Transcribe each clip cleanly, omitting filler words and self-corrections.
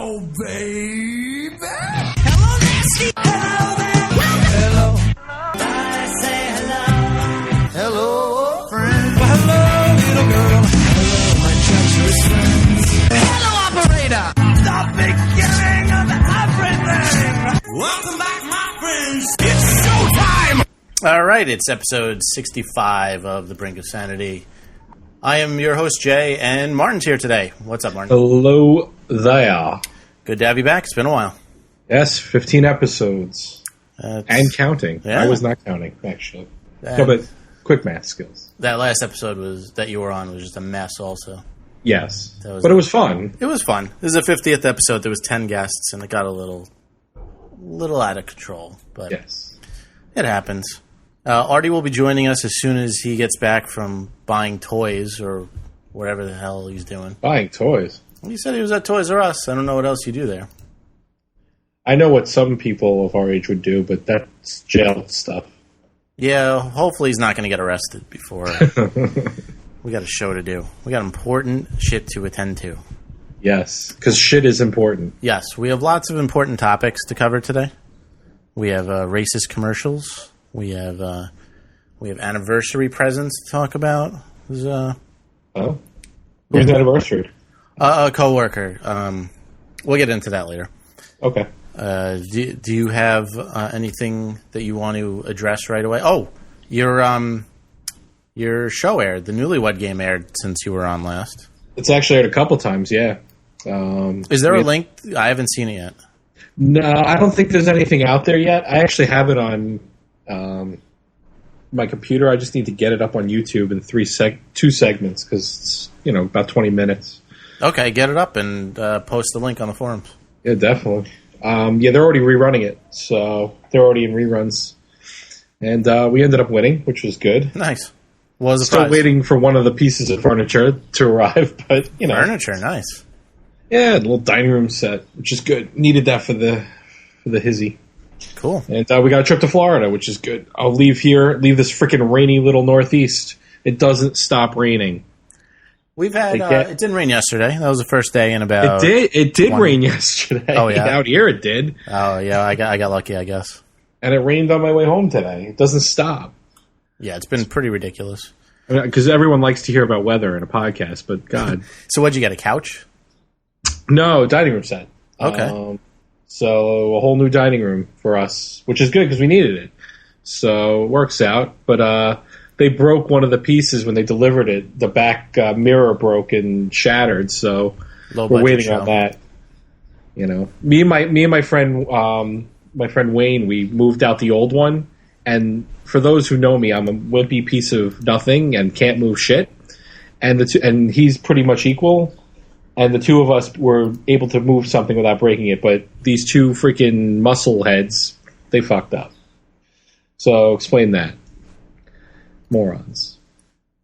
Hello, baby. Hello, nasty. Hello there. Hello. I say hello. Hello, friend. Well, hello, little girl. Hello, my treacherous friends. Hello, operator. The beginning of everything. Welcome back, my friends. It's showtime. All right, it's episode 65 of the Brink of Sanity. I am your host, Jay, and Martin's here today. What's up, Martin? Hello there. Good to have you back. It's been a while. Yes, 15 episodes. And counting. Yeah. I was not counting, actually. No, but quick math skills. That last episode that you were on was just a mess also. Yes, but it was fun. It was fun. This is the 50th episode. There was 10 guests, and it got a little out of control. But yes, it happens. Artie will be joining us as soon as he gets back from buying toys or whatever the hell he's doing. Buying toys? He said he was at Toys R Us. I don't know what else you do there. I know what some people of our age would do, but that's jail stuff. Yeah, hopefully he's not going to get arrested before. We got a show to do. We got important shit to attend to. Yes, because shit is important. Yes, we have lots of important topics to cover today. We have racist commercials. We have anniversary presents to talk about. Who's the anniversary? A coworker. We'll get into that later. Okay. Do you have anything that you want to address right away? Oh, your show aired. The Newlywed Game aired since you were on last. It's actually aired a couple times. Yeah. Is there a link? I haven't seen it yet. No, I don't think there's anything out there yet. I actually have it on my computer. I just need to get it up on YouTube in two segments because it's about 20 minutes. Okay, get it up and post the link on the forums. Yeah, definitely. They're already rerunning it, so they're already in reruns, and we ended up winning, which was good. Nice. What was the Still prize? waiting for one of the pieces of furniture to arrive, but furniture, nice. Yeah, a little dining room set, which is good. Needed that for the hizzy. Cool. And we got a trip to Florida, which is good. I'll leave this freaking rainy little Northeast. It doesn't stop raining. We've had it didn't rain yesterday. That was the first day in about. It did rain yesterday. Oh yeah, out here it did. Oh yeah, I got lucky, I guess. And it rained on my way home today. It doesn't stop. Yeah, it's been pretty ridiculous. Because everyone likes to hear about weather in a podcast, but God. So what'd you get? A couch? No, dining room set. Okay. So a whole new dining room for us, which is good because we needed it. So it works out. But they broke one of the pieces when they delivered it. The back mirror broke and shattered. So we're waiting on that. Me and my friend, Wayne, we moved out the old one. And for those who know me, I'm a wimpy piece of nothing and can't move shit. And he's pretty much equal. And the two of us were able to move something without breaking it. But these two freaking muscle heads, they fucked up. So explain that. Morons.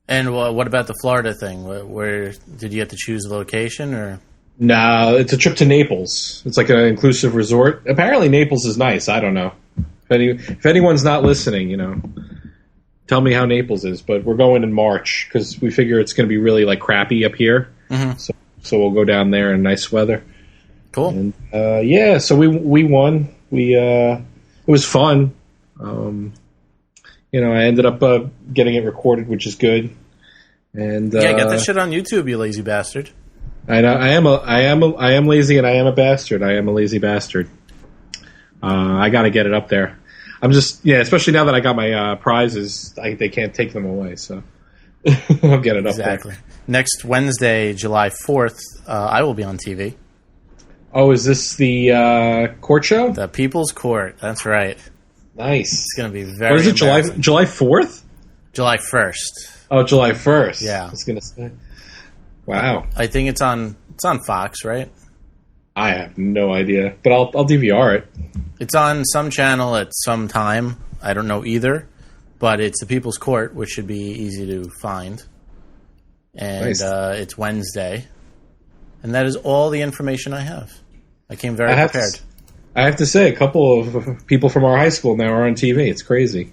And what about the Florida thing? Where did you have to choose a location or? No, it's a trip to Naples. It's like an inclusive resort. Apparently Naples is nice. I don't know. If anyone's not listening, tell me how Naples is. But we're going in March because we figure it's going to be really crappy up here. Mm-hmm. So we'll go down there in nice weather. Cool. And, so we won. It was fun. I ended up getting it recorded, which is good. And get that shit on YouTube, you lazy bastard. I know. I am lazy, and I am a bastard. I am a lazy bastard. I got to get it up there. I'm just especially now that I got my prizes, they can't take them away. So I'll get it up there. Exactly. Next Wednesday, July 4th, I will be on TV. Oh, is this the court show? The People's Court. That's right. Nice. It's going to be very. What is it? July 4th? July 1st. Oh, July 1st. Yeah. I was going to say. Wow. I think it's on Fox, right? I have no idea, but I'll DVR it. It's on some channel at some time. I don't know either, but it's the People's Court, which should be easy to find. And nice. It's Wednesday. And that is all the information I have. I came very prepared. I have to say, a couple of people from our high school now are on TV. It's crazy.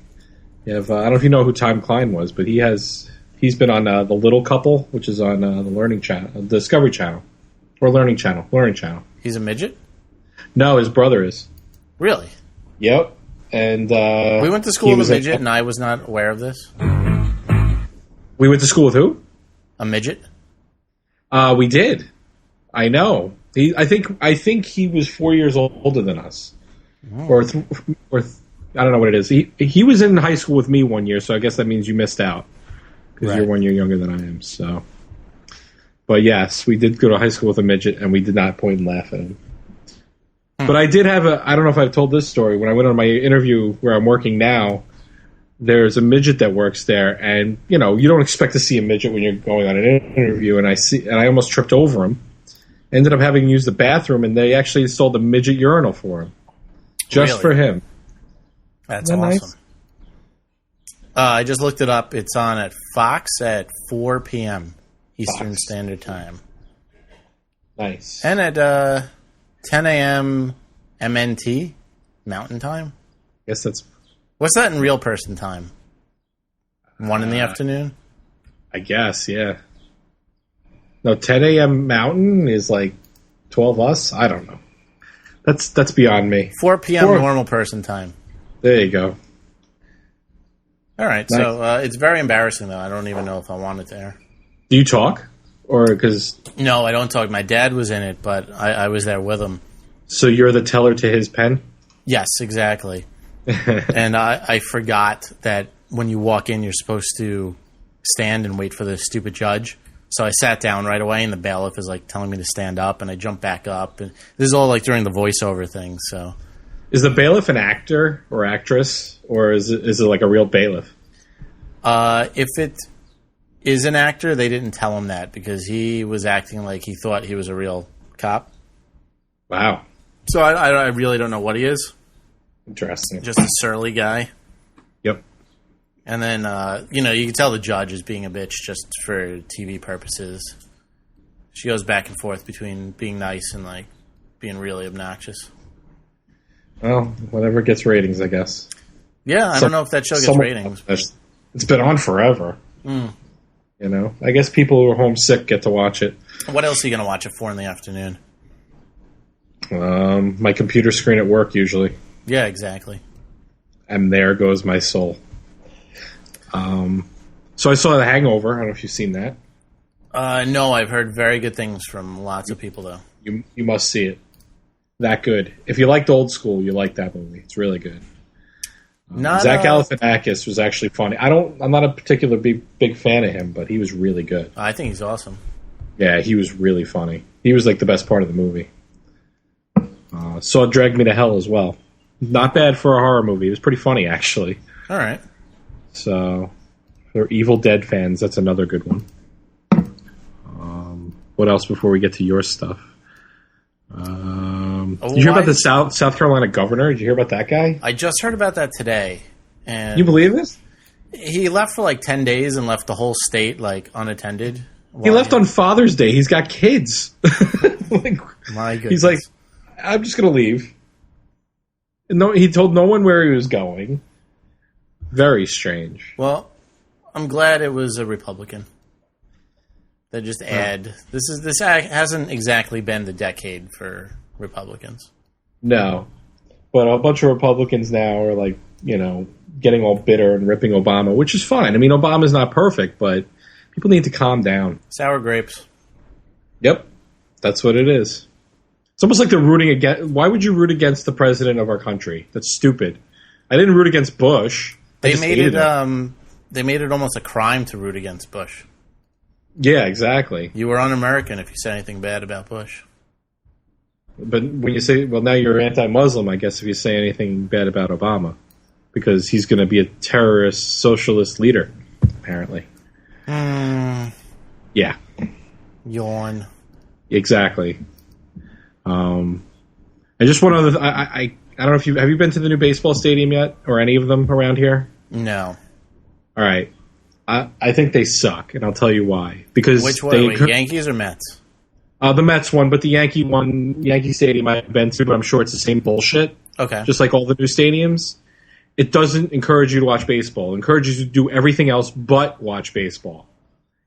You have, I don't know if you know who Tom Klein was, but he's been on The Little Couple, which is on the Learning Channel, Discovery Channel. Or Learning Channel. Learning Channel. He's a midget? No, his brother is. Really? Yep. And we went to school with a midget, and I was not aware of this. We went to school with who? A midget? We did. I know. I think he was 4 years older than us, or I don't know what it is. He was in high school with me 1 year, so I guess that means you missed out because you're 1 year younger than I am. So, but yes, we did go to high school with a midget, and we did not point and laugh at him. But I did have I don't know if I've told this story. When I went on my interview where I'm working now, there's a midget that works there, and you don't expect to see a midget when you're going on an interview. And I almost tripped over him. Ended up having to use the bathroom, and they actually installed a midget urinal for him, just for him. That's Isn't that awesome. Nice? I just looked it up. It's on at Fox at 4 p.m. Eastern Standard Time. Nice. And at 10 a.m. MNT, Mountain Time. Guess that's... What's that in real person time? 1 in the afternoon? I guess, yeah. No, 10 a.m. Mountain is like 12 us? I don't know. That's beyond me. 4 p.m. normal person time. There you go. All right, nice. So it's very embarrassing, though. I don't even know if I want it there. Do you talk? Or because... No, I don't talk. My dad was in it, but I was there with him. So you're the teller to his pen? Yes, exactly. And I forgot that when you walk in, you're supposed to stand and wait for the stupid judge. So I sat down right away, and the bailiff is like telling me to stand up, and I jumped back up. And this is all like during the voiceover thing. So, is the bailiff an actor or actress, or is it like a real bailiff? If it is an actor, they didn't tell him that because he was acting like he thought he was a real cop. Wow. So I really don't know what he is. Interesting. Just a surly guy. Yep. And then, you can tell the judge is being a bitch just for TV purposes. She goes back and forth between being nice and, like, being really obnoxious. Well, whatever gets ratings, I guess. Yeah, I don't know if that show gets ratings. It's been on forever. Mm. I guess people who are homesick get to watch it. What else are you going to watch at 4 in the afternoon? My computer screen at work, usually. Yeah, exactly. And there goes my soul. So I saw The Hangover. I don't know if you've seen that. No, I've heard very good things from lots of people, though. You must see it. That good. If you liked old school, you like that movie. It's really good. Zach Galifianakis was actually funny. I'm not a particular big fan of him, but he was really good. I think he's awesome. Yeah, he was really funny. He was like the best part of the movie. Saw Drag Me to Hell as well. Not bad for a horror movie. It was pretty funny, actually. All right. So, for Evil Dead fans, that's another good one. What else before we get to your stuff? Did you hear about the South Carolina governor? Did you hear about that guy? I just heard about that today. And you believe this? He left for like 10 days and left the whole state like unattended. He left on Father's Day. He's got kids. My goodness. He's like, I'm just going to leave. No, he told no one where he was going. Very strange. Well, I'm glad it was a Republican. That just this hasn't exactly been the decade for Republicans. No, but a bunch of Republicans now are like, getting all bitter and ripping Obama, which is fine. I mean, Obama's not perfect, but people need to calm down. Sour grapes. Yep, that's what it is. It's almost like they're rooting against. Why would you root against the president of our country? That's stupid. I didn't root against Bush. They made it. They made it almost a crime to root against Bush. Yeah, exactly. You were un-American if you said anything bad about Bush. But when you say, well, now you're anti-Muslim, I guess, if you say anything bad about Obama, because he's going to be a terrorist socialist leader, apparently. Yeah. Yawn. Exactly. And just one other, I don't know if have you been to the new baseball stadium yet, or any of them around here? No. All right. I think they suck, and I'll tell you why. Because which one? Yankees or Mets? The Mets one, but the Yankee Stadium I've been to, but I'm sure it's the same bullshit. Okay. Just like all the new stadiums. It doesn't encourage you to watch baseball. It encourages you to do everything else but watch baseball.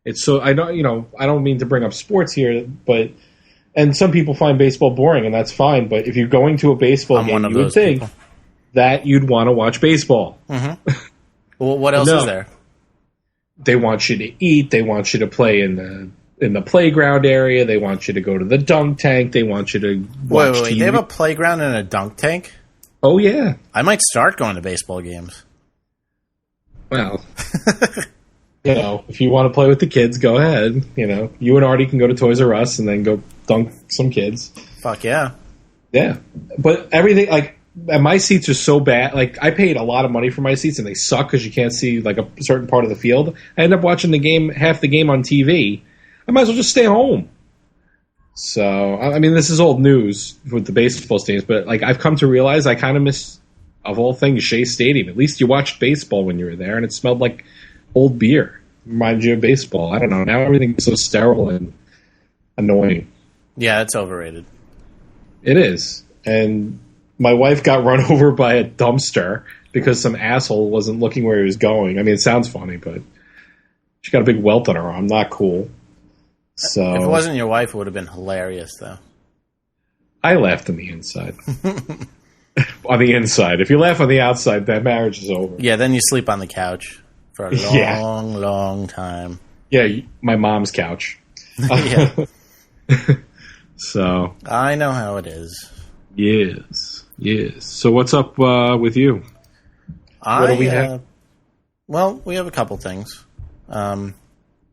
It's so I don't mean to bring up sports here, but And some people find baseball boring, and that's fine. But if you're going to a baseball game, you would think that you'd want to watch baseball. Mm-hmm. Well, what else is there? They want you to eat. They want you to play in the playground area. They want you to go to the dunk tank. They want you to watch TV. They have a playground and a dunk tank? Oh, yeah. I might start going to baseball games. Well, if you want to play with the kids, go ahead. You and Artie can go to Toys R Us and then go dunk some kids. Fuck yeah. Yeah. But everything, and my seats are so bad. I paid a lot of money for my seats, and they suck because you can't see, a certain part of the field. I end up watching half the game on TV. I might as well just stay home. So, this is old news with the baseball stadiums, but, I've come to realize I kind of miss, of all things, Shea Stadium. At least you watched baseball when you were there, and it smelled like old beer. Reminded you of baseball. I don't know. Now everything's so sterile and annoying. Yeah, it's overrated. It is. And my wife got run over by a dumpster because some asshole wasn't looking where he was going. It sounds funny, but she got a big welt on her arm. Not cool. So if it wasn't your wife, it would have been hilarious, though. I laughed on the inside. On the inside. If you laugh on the outside, that marriage is over. Yeah, then you sleep on the couch for a long, long time. Yeah, my mom's couch. Yeah. So I know how it is. Yes. So what's up with you? What do we have? Well, we have a couple things. The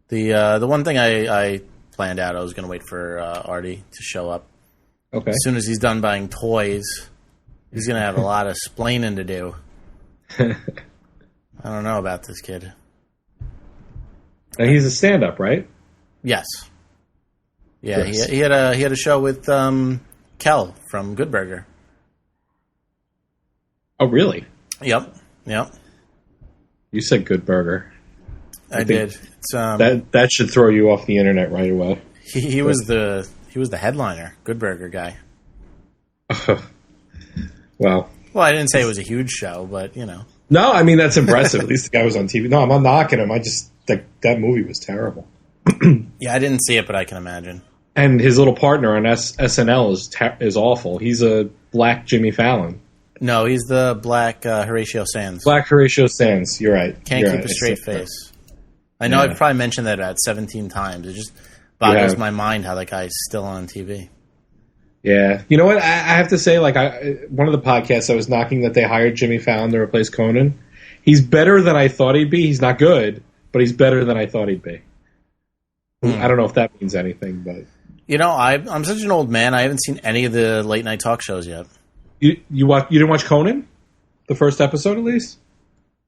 one thing I planned out, I was going to wait for Artie to show up. Okay. As soon as he's done buying toys, he's going to have a lot of splaining to do. I don't know about this kid. And he's a stand-up, right? Yes. Yeah, yes. He had a show with Kel from Good Burger. Oh, really? Yep. You said Good Burger. I did. It's, that should throw you off the internet right away. He was the headliner, Good Burger guy. Well, I didn't say it was a huge show, but No, that's impressive. At least the guy was on TV. No, I'm not knocking him. I just that movie was terrible. Yeah, I didn't see it, but I can imagine. And his little partner on SNL is awful. He's a black Jimmy Fallon. No, he's the black Horatio Sands. Black Horatio Sands. You're right. Can't keep a straight face. I know I've probably mentioned that about 17 times. It just boggles my mind how that guy's still on TV. Yeah. You know what? I have to say, one of the podcasts I was knocking that they hired Jimmy Fallon to replace Conan. He's better than I thought he'd be. He's not good, but he's better than I thought he'd be. I don't know if that means anything, but... I'm such an old man. I haven't seen any of the late night talk shows yet. You didn't watch Conan? The first episode, at least?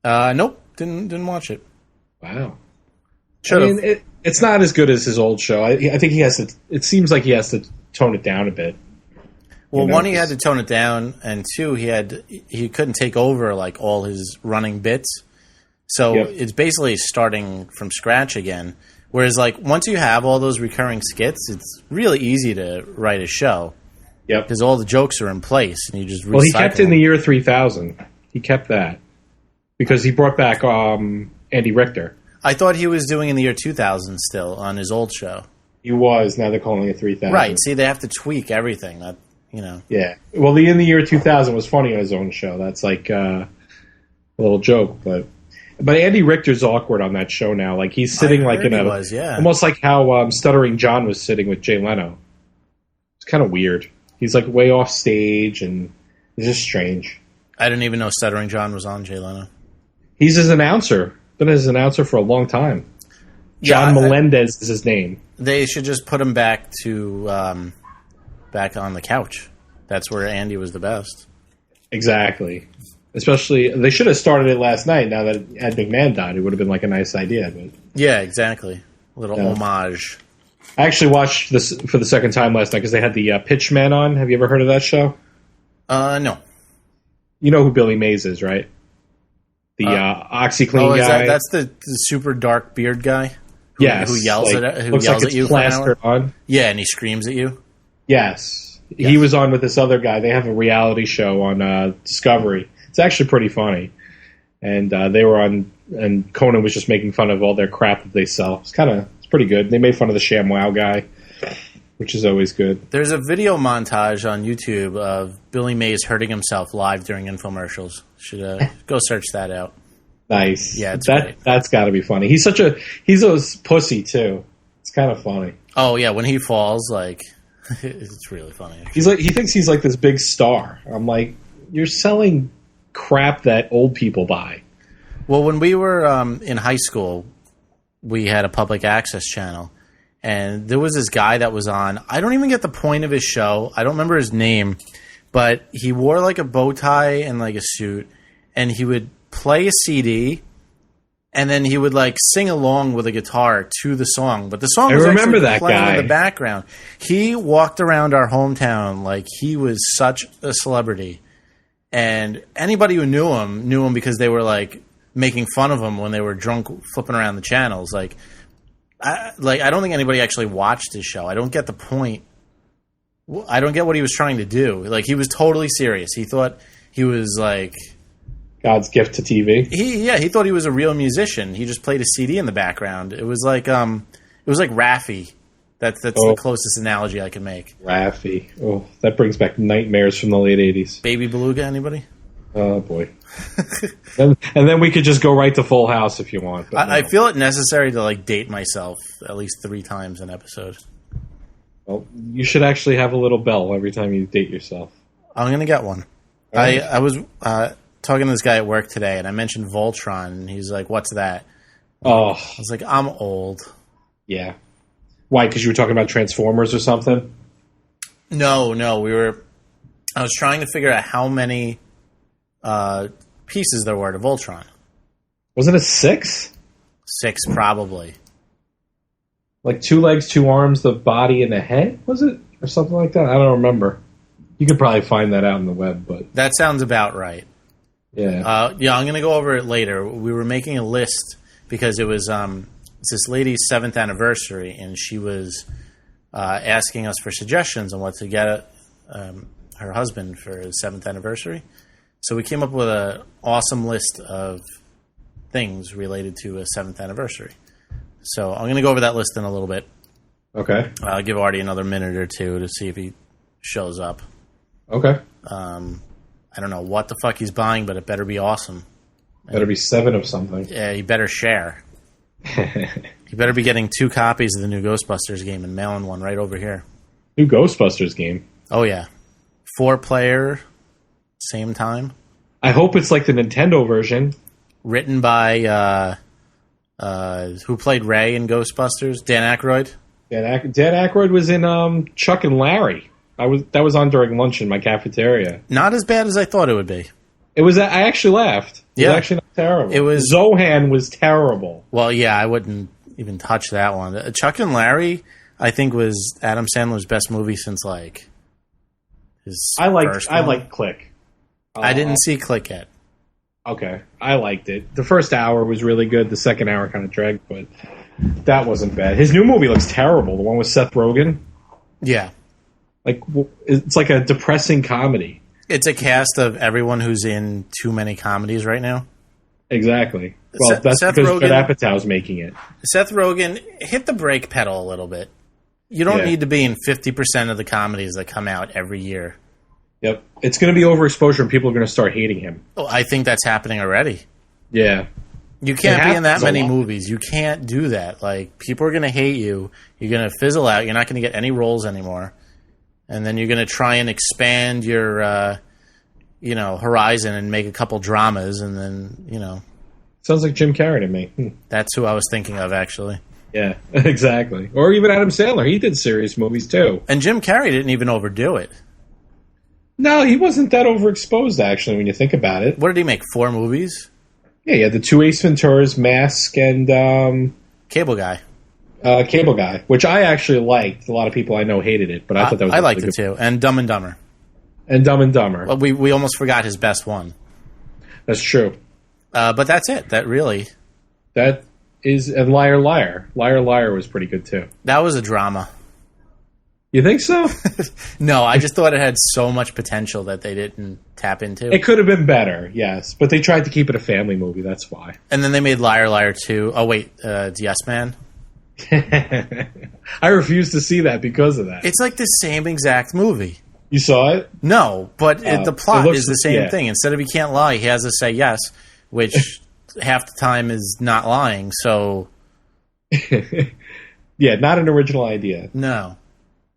Nope. Didn't watch it. Wow. Should've. It's not as good as his old show. I think he has to... It seems like he has to tone it down a bit. Well, one, he had to tone it down, and two, he couldn't take over all his running bits. So it's basically starting from scratch again. Whereas, once you have all those recurring skits, it's really easy to write a show. Yep. Because all the jokes are in place, and you just recycle Well, he kept in the year 3000. He kept that. Because he brought back Andy Richter. I thought he was doing in the year 2000 still on his old show. He was. Now they're calling it 3000. Right. See, they have to tweak everything. Yeah. Well, in the year 2000 was funny on his own show. That's a little joke, but Andy Richter's awkward on that show now. He's sitting almost like how Stuttering John was sitting with Jay Leno. It's kind of weird. He's way off stage, and it's just strange. I didn't even know Stuttering John was on Jay Leno. He's his announcer. Been his announcer for a long time. John Melendez is his name. They should just put him back to back on the couch. That's where Andy was the best. Exactly. Especially, they should have started it last night. Now that Ed McMahon died, it would have been a nice idea. But yeah, exactly. A little homage. I actually watched this for the second time last night because they had the Pitchman on. Have you ever heard of that show? No. You know who Billy Mays is, right? The OxyClean guy. That's the super dark beard guy? Who yells at you for an hour? On. Yeah, and he screams at you? Yes. He was on with this other guy. They have a reality show on Discovery. It's actually pretty funny. And they were on, and Conan was just making fun of all their crap that they sell. It's pretty good. They made fun of the ShamWow guy. which is always good. There's a video montage on YouTube of Billy Mays hurting himself live during infomercials. Should go search that out. Nice. Yeah, it's great. That's got to be funny. He's a pussy too. It's kind of funny. Oh yeah, when he falls, like it's really funny. He thinks he's like this big star. I'm like, you're selling crap that old people buy. Well, when we were in high school, we had a public access channel, and there was this guy that was on. I don't even get the point of his show. I don't remember his name, but he wore like a bow tie and like a suit, and he would play a CD, and then he would like sing along with a guitar to the song. But the song was actually playing in the background. He walked around our hometown like he was such a celebrity, and anybody who knew him because they were like making fun of him when they were drunk flipping around the channels. I don't think anybody actually watched his show. I don't get the point. I don't get what he was trying to do. Like, he was totally serious. He thought he was like God's gift to TV. He thought he was a real musician. He just played a CD in the background. It was like Raffi. That's the closest analogy I can make. Raffi. Oh, that brings back nightmares from the late 80s. Baby Beluga, anybody? Oh, boy. and then we could just go right to Full House if you want. I feel it necessary to like date myself at least 3 times an episode. Well, you should actually have a little bell every time you date yourself. I'm going to get one. Right. I was talking to this guy at work today, and I mentioned Voltron, and he's like, what's that? Oh. I was like, I'm old. Yeah. Why? Because you were talking about Transformers or something? No. I was trying to figure out how many pieces there were to Voltron. Wasn't it 6? 6, probably. Like 2 legs, 2 arms, the body, and the head, was it? Or something like that? I don't remember. You could probably find that out on the web, but that sounds about right. Yeah. I'm going to go over it later. We were making a list because it was it's this lady's 7th anniversary, and she was asking us for suggestions on what to get her husband for his 7th anniversary. So we came up with an awesome list of things related to a 7th anniversary. So I'm going to go over that list in a little bit. Okay. I'll give Artie another minute or two to see if he shows up. Okay. I don't know what the fuck he's buying, but it better be awesome. Better be 7 of something. Yeah, he better share. He better be getting 2 copies of the new Ghostbusters game and mailing one right over here. New Ghostbusters game? Oh, yeah. 4-player, same time. I hope it's like the Nintendo version. Written by, who played Ray in Ghostbusters? Dan Aykroyd? Dan Aykroyd was in Chuck and Larry. That was on during lunch in my cafeteria. Not as bad as I thought it would be. It was. I actually laughed. It was actually not terrible. It was. Zohan was terrible. Well, yeah, I wouldn't even touch that one. Chuck and Larry, I think, was Adam Sandler's best movie since like his. I liked Click. I didn't see Click yet. Okay, I liked it. The first hour was really good. The second hour kind of dragged, but that wasn't bad. His new movie looks terrible. The one with Seth Rogen. Yeah. Like, it's like a depressing comedy. It's a cast of everyone who's in too many comedies right now. Exactly. Well, that's Seth because Rogen, Judd Apatow's making it. Seth Rogen, hit the brake pedal a little bit. You don't need to be in 50% of the comedies that come out every year. Yep. It's going to be overexposure and people are going to start hating him. Oh, I think that's happening already. Yeah. You can't be in that many movies. You can't do that. Like, people are going to hate you. You're going to fizzle out. You're not going to get any roles anymore. And then you're going to try and expand your, horizon and make a couple dramas, and then, Sounds like Jim Carrey to me. That's who I was thinking of, actually. Yeah, exactly. Or even Adam Sandler. He did serious movies, too. And Jim Carrey didn't even overdo it. No, he wasn't that overexposed, actually, when you think about it. What did he make, 4 movies? Yeah, he had the 2 Ace Venturas, Mask, and... Cable Guy. Cable Guy, which I actually liked. A lot of people I know hated it, but I thought that was I liked it too. And Dumb and Dumber. And Dumb and Dumber. Well, we almost forgot his best one. That's true. But that's it. That is... And Liar Liar. Liar Liar was pretty good too. That was a drama. You think so? No, I just thought it had so much potential that they didn't tap into. It could have been better, yes. But they tried to keep it a family movie, that's why. And then they made Liar Liar 2. Oh, wait. Yes Man? I refuse to see that because of that. It's like the same exact movie. You saw it? No, but the plot is the same yeah. thing. Instead of he can't lie, he has to say yes, which half the time is not lying. So, yeah, not an original idea. No.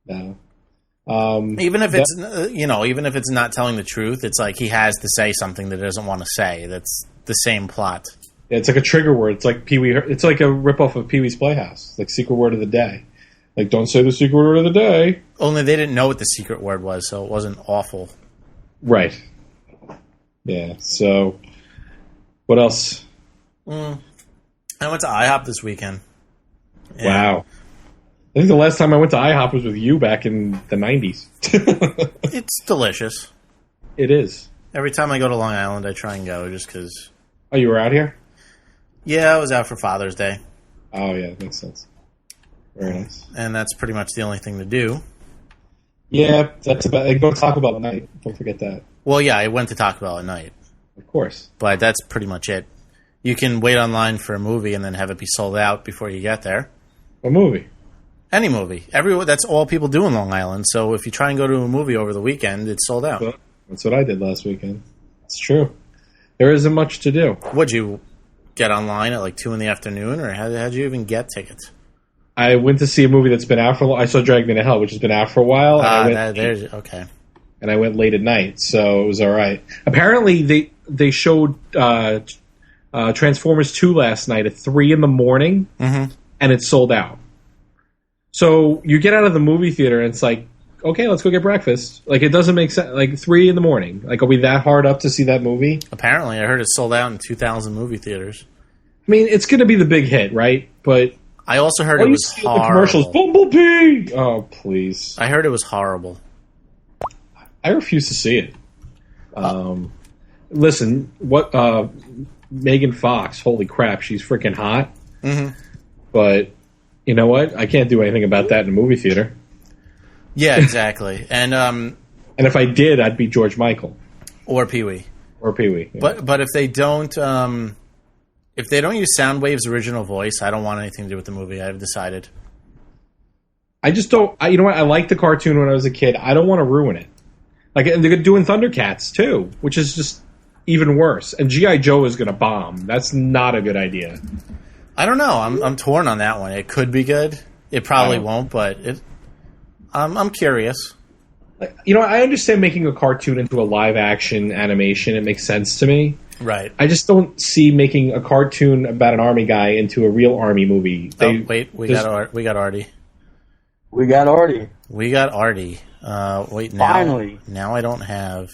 Even if it's even if it's not telling the truth, it's like he has to say something that he doesn't want to say. That's the same plot. It's like a trigger word. It's like Pee-wee. It's like a ripoff of Pee-wee's Playhouse. Like secret word of the day. Like, don't say the secret word of the day. Only they didn't know what the secret word was, so it wasn't awful. Right. Yeah. So, what else? I went to IHOP this weekend. Wow. I think the last time I went to IHOP was with you back in the 90s. It's delicious. It is. Every time I go to Long Island, I try and go just because. Oh, you were out here? Yeah, I was out for Father's Day. Oh, yeah, that makes sense. Very nice. And that's pretty much the only thing to do. Yeah, that's about. I go to Taco Bell at night. Don't forget that. Well, yeah, I went to Taco Bell at night. Of course. But that's pretty much it. You can wait online for a movie and then have it be sold out before you get there. What movie? Any movie. That's all people do in Long Island. So if you try and go to a movie over the weekend, it's sold out. That's what I did last weekend. It's true. There isn't much to do. Would you get online at like 2 in the afternoon, or how'd you even get tickets? I went to see a movie that's been out for a while. I saw Drag Me to Hell, which has been out for a while. Okay. And I went late at night, so it was all right. Apparently, they showed Transformers 2 last night at 3 in the morning, and it's sold out. So you get out of the movie theater, and it's like, okay, let's go get breakfast. Like, it doesn't make sense. Like, 3 in the morning. Like, are we that hard up to see that movie? Apparently. I heard it sold out in 2,000 movie theaters. I mean, it's going to be the big hit, right? But I also heard it was horrible. The commercials, Bumblebee! Oh, please. I heard it was horrible. I refuse to see it. Listen, Megan Fox, holy crap, she's freaking hot. But you know what? I can't do anything about that in a movie theater. Yeah, exactly. And if I did, I'd be George Michael or Pee-wee. Yeah. But if they don't use Soundwave's original voice, I don't want anything to do with the movie. I've decided. I just don't. You know what? I liked the cartoon when I was a kid. I don't want to ruin it. Like, and they're doing Thundercats too, which is just even worse. And G.I. Joe is going to bomb. That's not a good idea. I don't know. I'm torn on that one. It could be good. It probably won't, but I'm curious. You know, I understand making a cartoon into a live action animation. It makes sense to me. Right. I just don't see making a cartoon about an army guy into a real army movie. We got Artie. We got Artie. We got Artie. Wait, now. Finally. Now I don't have.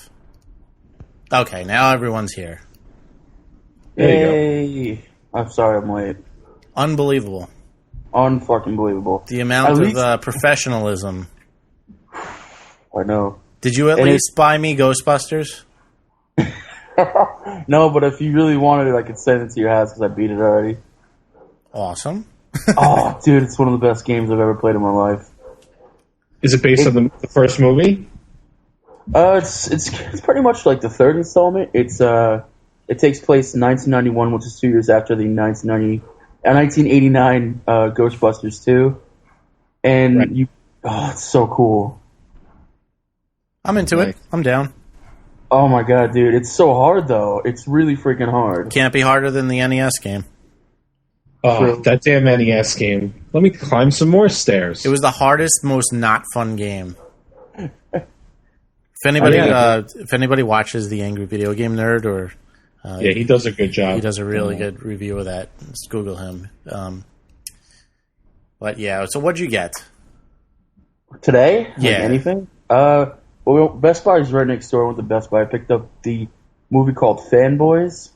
Okay, now everyone's here. There you go. I'm sorry I'm late. Unbelievable. Unfucking believable. The amount of professionalism. I know. Did you at least buy me Ghostbusters? No, but if you really wanted it, I could send it to your house because I beat it already. Awesome. Oh, dude, it's one of the best games I've ever played in my life. Is it based on the first movie? It's pretty much like the third installment. It takes place in 1991, which is 2 years after the 1989 Ghostbusters 2, and right. It's so cool. I'm into it. I'm down. Oh my god, dude, it's so hard though. It's really freaking hard. Can't be harder than the NES game. Oh, true. That damn NES game. Let me climb some more stairs. It was the hardest, most not fun game. If anybody watches the Angry Video Game Nerd, or he does a good job. He does a really good review of that. Just Google him. But yeah, so what'd you get today? Yeah, like anything? Well, Best Buy is right next door. I went to Best Buy. I picked up the movie called Fanboys,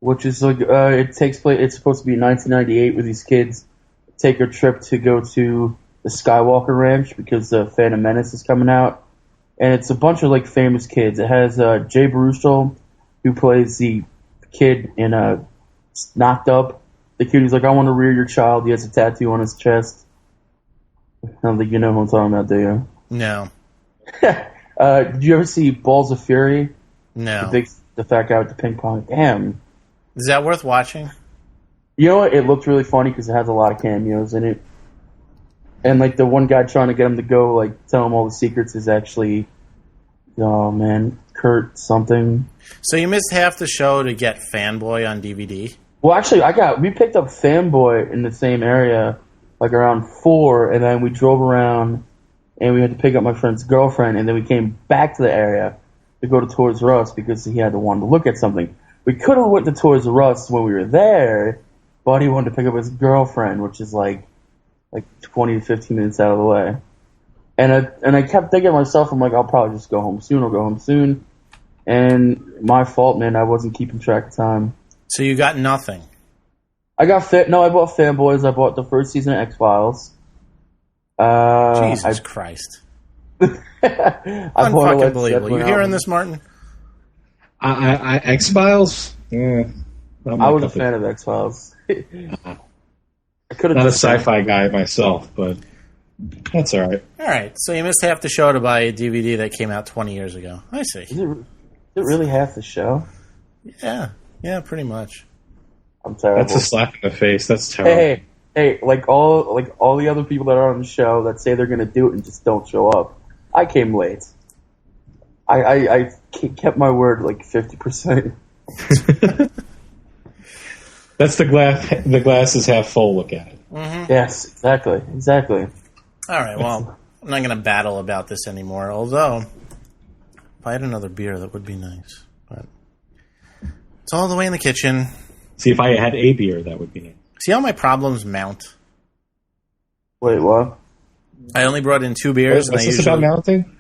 which is like it takes place. It's supposed to be 1998, where these kids take a trip to go to the Skywalker Ranch because Phantom Menace is coming out, and it's a bunch of like famous kids. It has Jay Baruchel, who plays the kid in Knocked Up. The kid who's like, "I want to rear your child." He has a tattoo on his chest. I don't think you know who I'm talking about, do you? No. Did you ever see Balls of Fury? No. The fat guy with the ping pong. Damn. Is that worth watching? You know what? It looked really funny because it has a lot of cameos in it. And, like, the one guy trying to get him to go, like, tell him all the secrets is actually, oh, man, Kurt something. So you missed half the show to get Fanboy on DVD? Well, actually, we picked up Fanboy in the same area, like, around 4, and then we drove around, and we had to pick up my friend's girlfriend, and then we came back to the area to go to Toys R Us because he had to want to look at something. We could have went to Toys R Us when we were there, but he wanted to pick up his girlfriend, which is, like 20 to 15 minutes out of the way. And I kept thinking to myself, I'm like, I'll probably just go home soon. And my fault, man, I wasn't keeping track of time. So you got nothing? I bought Fanboys. I bought the first season of X-Files. Jesus Christ. Unfucking believable. You hearing this, Martin? X-Files? I was a fan of X-Files. Not a sci-fi guy myself, but that's all right. All right, so you missed half the show to buy a DVD that came out 20 years ago. I see. Is it really half the show? Yeah, pretty much. I'm terrible. That's a slap in the face. That's terrible. Hey, like all the other people that are on the show that say they're going to do it and just don't show up. I came late. I kept my word like 50%. That's the glass is half full look at it. Mm-hmm. Yes, exactly. All right, well, I'm not going to battle about this anymore, although if I had another beer, that would be nice. But it's all the way in the kitchen. See, if I had a beer, that would be nice. See how my problems mount? Wait, what? I only brought in 2 beers. What's this about mounting?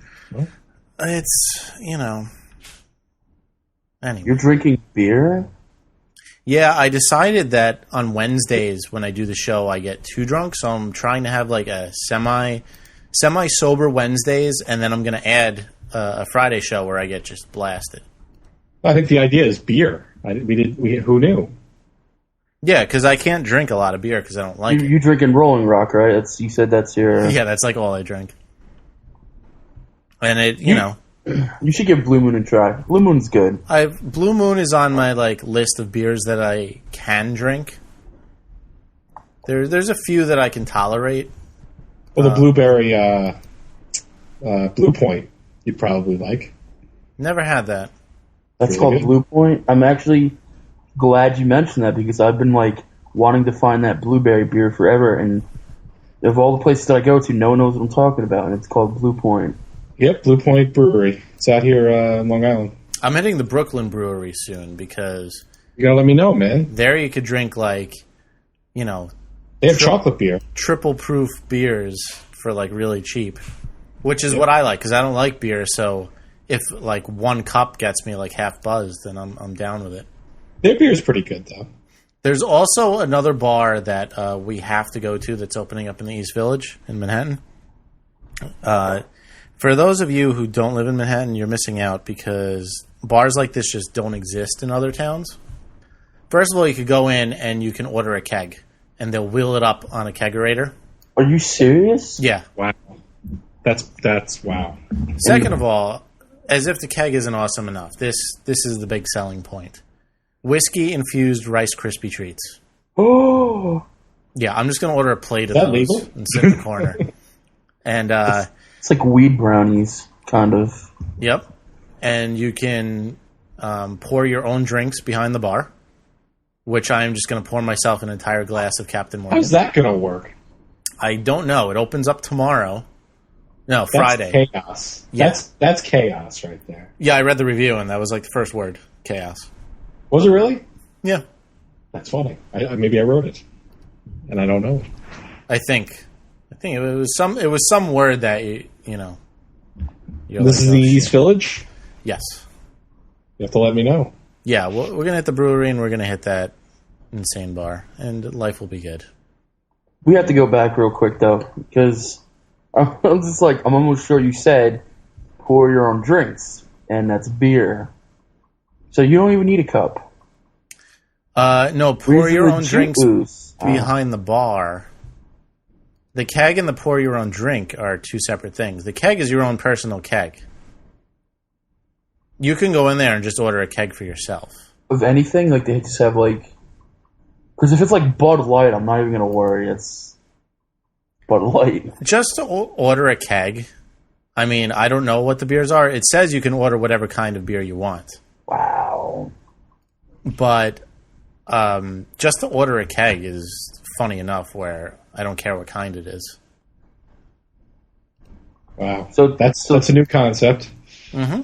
It's, Anyway. You're drinking beer? Yeah, I decided that on Wednesdays when I do the show, I get too drunk, so I'm trying to have like a semi-sober Wednesdays, and then I'm going to add a Friday show where I get just blasted. I think the idea is beer. Who knew? Yeah, because I can't drink a lot of beer because I don't like it. You drinking Rolling Rock, right? You said that's your... Yeah, that's like all I drink. And You should give Blue Moon a try. Blue Moon's good. Blue Moon is on my list of beers that I can drink. There's a few that I can tolerate. Well, the blueberry Blue Point you'd probably like. Never had that. That's really called good. Blue Point. I'm actually glad you mentioned that because I've been wanting to find that blueberry beer forever, and of all the places that I go to, no one knows what I'm talking about, and it's called Blue Point. Yep, Blue Point Brewery. It's out here in Long Island. I'm hitting the Brooklyn Brewery soon because You gotta let me know, man. there you could drink They have chocolate beer. triple proof beers for really cheap, which is what I like because I don't like beer. So if one cup gets me half buzzed, then I'm down with it. Their beer is pretty good, though. There's also another bar that we have to go to that's opening up in the East Village in Manhattan. For those of you who don't live in Manhattan, you're missing out because bars like this just don't exist in other towns. First of all, you could go in and you can order a keg, and they'll wheel it up on a kegerator. Are you serious? Yeah. Wow. That's wow. Second of all, as if the keg isn't awesome enough, this is the big selling point. Whiskey-infused Rice Krispie Treats. Oh. Yeah, I'm just going to order a plate of Is that those legal? and sit in the corner. And It's like weed brownies, kind of. Yep. And you can pour your own drinks behind the bar, which I'm just going to pour myself an entire glass of Captain Morgan. How's that going to work? I don't know. It opens up tomorrow. No, Friday. That's chaos. Yeah. That's chaos right there. Yeah, I read the review, and that was the first word. Chaos. Was it really? Yeah. That's funny. Maybe I wrote it, and I don't know. I think it was some word that you're This is the East Village? Yes. You have to let me know. Yeah, we're going to hit the brewery, and we're going to hit that insane bar, and life will be good. We have to go back real quick, though, because I'm just I'm almost sure you said pour your own drinks, and that's beer. So you don't even need a cup. No, pour your own drinks juice. behind the bar. The keg and the pour your own drink are two separate things. The keg is your own personal keg. You can go in there and just order a keg for yourself. Of anything? They just have Because if it's like Bud Light, I'm not even gonna worry. It's Bud Light. Just to order a keg. I mean, I don't know what the beers are. It says you can order whatever kind of beer you want. Wow. But just to order a keg is funny enough where I don't care what kind it is. Wow. So that's a new concept. Mm-hmm.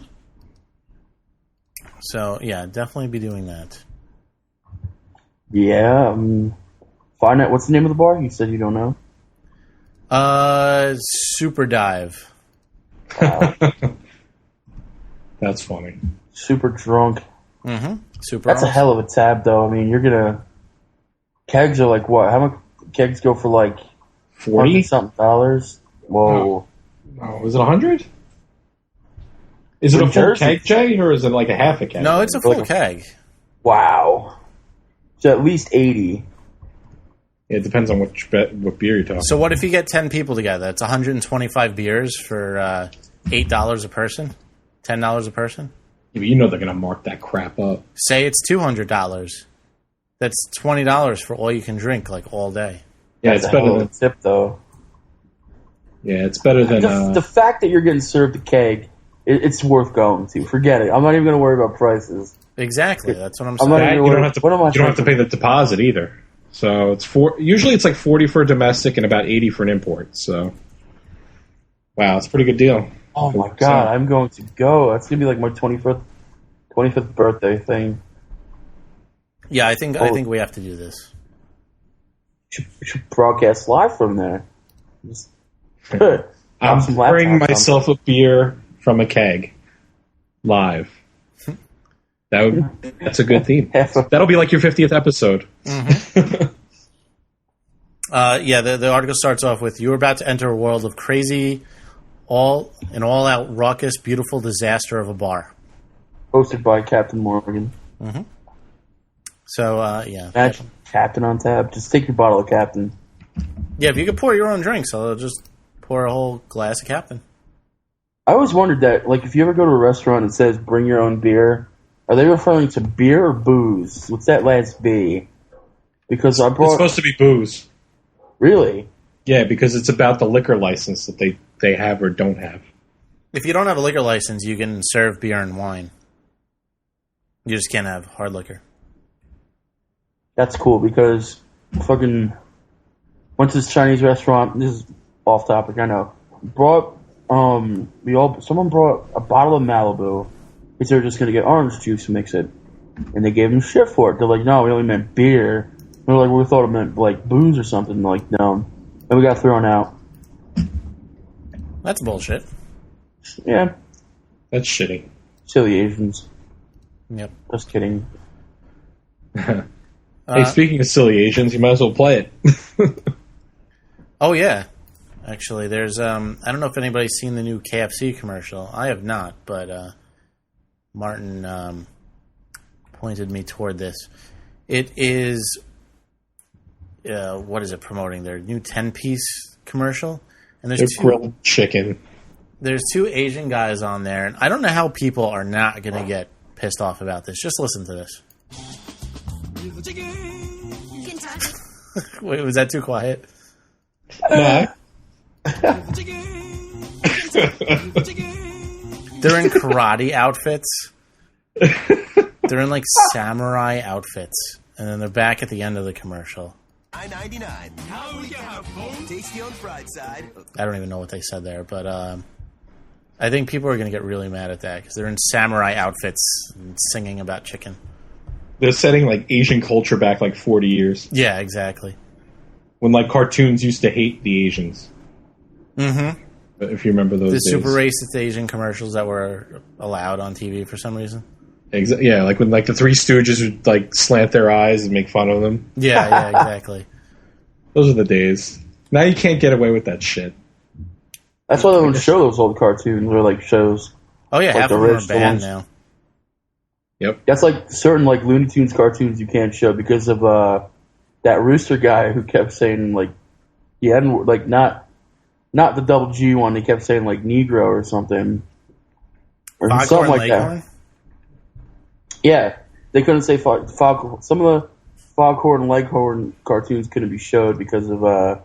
So, yeah, definitely be doing that. Yeah. Find out what's the name of the bar? You said you don't know. Super Dive. Wow. That's funny. Super drunk. Mm-hmm. Super. That's awesome. a hell of a tab, though. I mean, you're gonna kegs are like what? How much kegs go for? Like $40-something. Whoa. Oh, is it 100? Is it a full keg, Jay, or is it like a half a keg? No, it's a full keg. Wow. So at least 80. Yeah, it depends on what beer you're talking. So what if you get 10 people together? It's 125 beers for $8 a person, $10 a person. Yeah, but you know they're gonna mark that crap up. Say it's $200. That's $20 for all you can drink, like all day. Yeah, That's it's better than tip, though. Yeah, it's better than the fact that you're getting served a keg. It's worth going to. Forget it. I'm not even going to worry about prices. Exactly. That's what I'm you saying. don't have to pay the deposit either. So it's usually it's like $40 for a domestic and about $80 for an import. So wow, it's a pretty good deal. Oh my god, I'm going to go. That's going to be like my 25th birthday thing. Yeah, I think we have to do this. We should broadcast live from there. I'm bringing myself a beer from a keg live. That's a good theme. That'll be like your 50th episode. Mm-hmm. The article starts off with, "You are about to enter a world of crazy, all-out raucous, beautiful disaster of a bar." Hosted by Captain Morgan. Mm-hmm. So, yeah. Imagine Captain on tap. Just take your bottle of Captain. Yeah, if you could pour your own drink, so just pour a whole glass of Captain. I always wondered that, like, if you ever go to a restaurant and it says bring your own beer, are they referring to beer or booze? What's that last B? Because it's supposed to be booze. Really? Yeah, because it's about the liquor license that they have or don't have. If you don't have a liquor license, you can serve beer and wine. You just can't have hard liquor. That's cool because fucking went to this Chinese restaurant. This is off topic, I know. Someone brought a bottle of Malibu because they were just gonna get orange juice and mix it, and they gave them shit for it. They're like, "No, we only meant beer." They're like, "We thought it meant like booze or something." They're like, "No," and we got thrown out. That's bullshit. Yeah, that's shitty. Silly Asians. Yep. Just kidding. Hey, speaking of silly Asians, you might as well play it. Oh yeah. Actually, there's I don't know if anybody's seen the new KFC commercial. I have not, but Martin pointed me toward this. It is what is it promoting? Their new 10-piece commercial, and there's grilled chicken. There's two Asian guys on there, and I don't know how people are not going to get pissed off about this. Just listen to this. Wait, was that too quiet? No. They're in karate outfits. They're in like samurai outfits, and then they're back at the end of the commercial. $9.99. Tasty on fried side. I don't even know what they said there, but I think people are going to get really mad at that because they're in samurai outfits and singing about chicken. They're setting like Asian culture back like 40 years. Yeah, exactly. When like cartoons used to hate the Asians. Mm-hmm. If you remember those the days. super racist Asian commercials that were allowed on TV for some reason. Yeah, like when like the Three Stooges would like slant their eyes and make fun of them. Yeah, exactly. Those are the days. Now you can't get away with that shit. That's why they don't show those old cartoons or like shows. Oh yeah, like half of them are banned now. Yep. That's like certain like Looney Tunes cartoons you can't show because of that rooster guy who kept saying like he hadn't like not the double G one. He kept saying like Negro or something or Foghorn something like Leghorn? that. Yeah, they couldn't say Foghorn. Some of the Foghorn and Leghorn cartoons couldn't be showed because of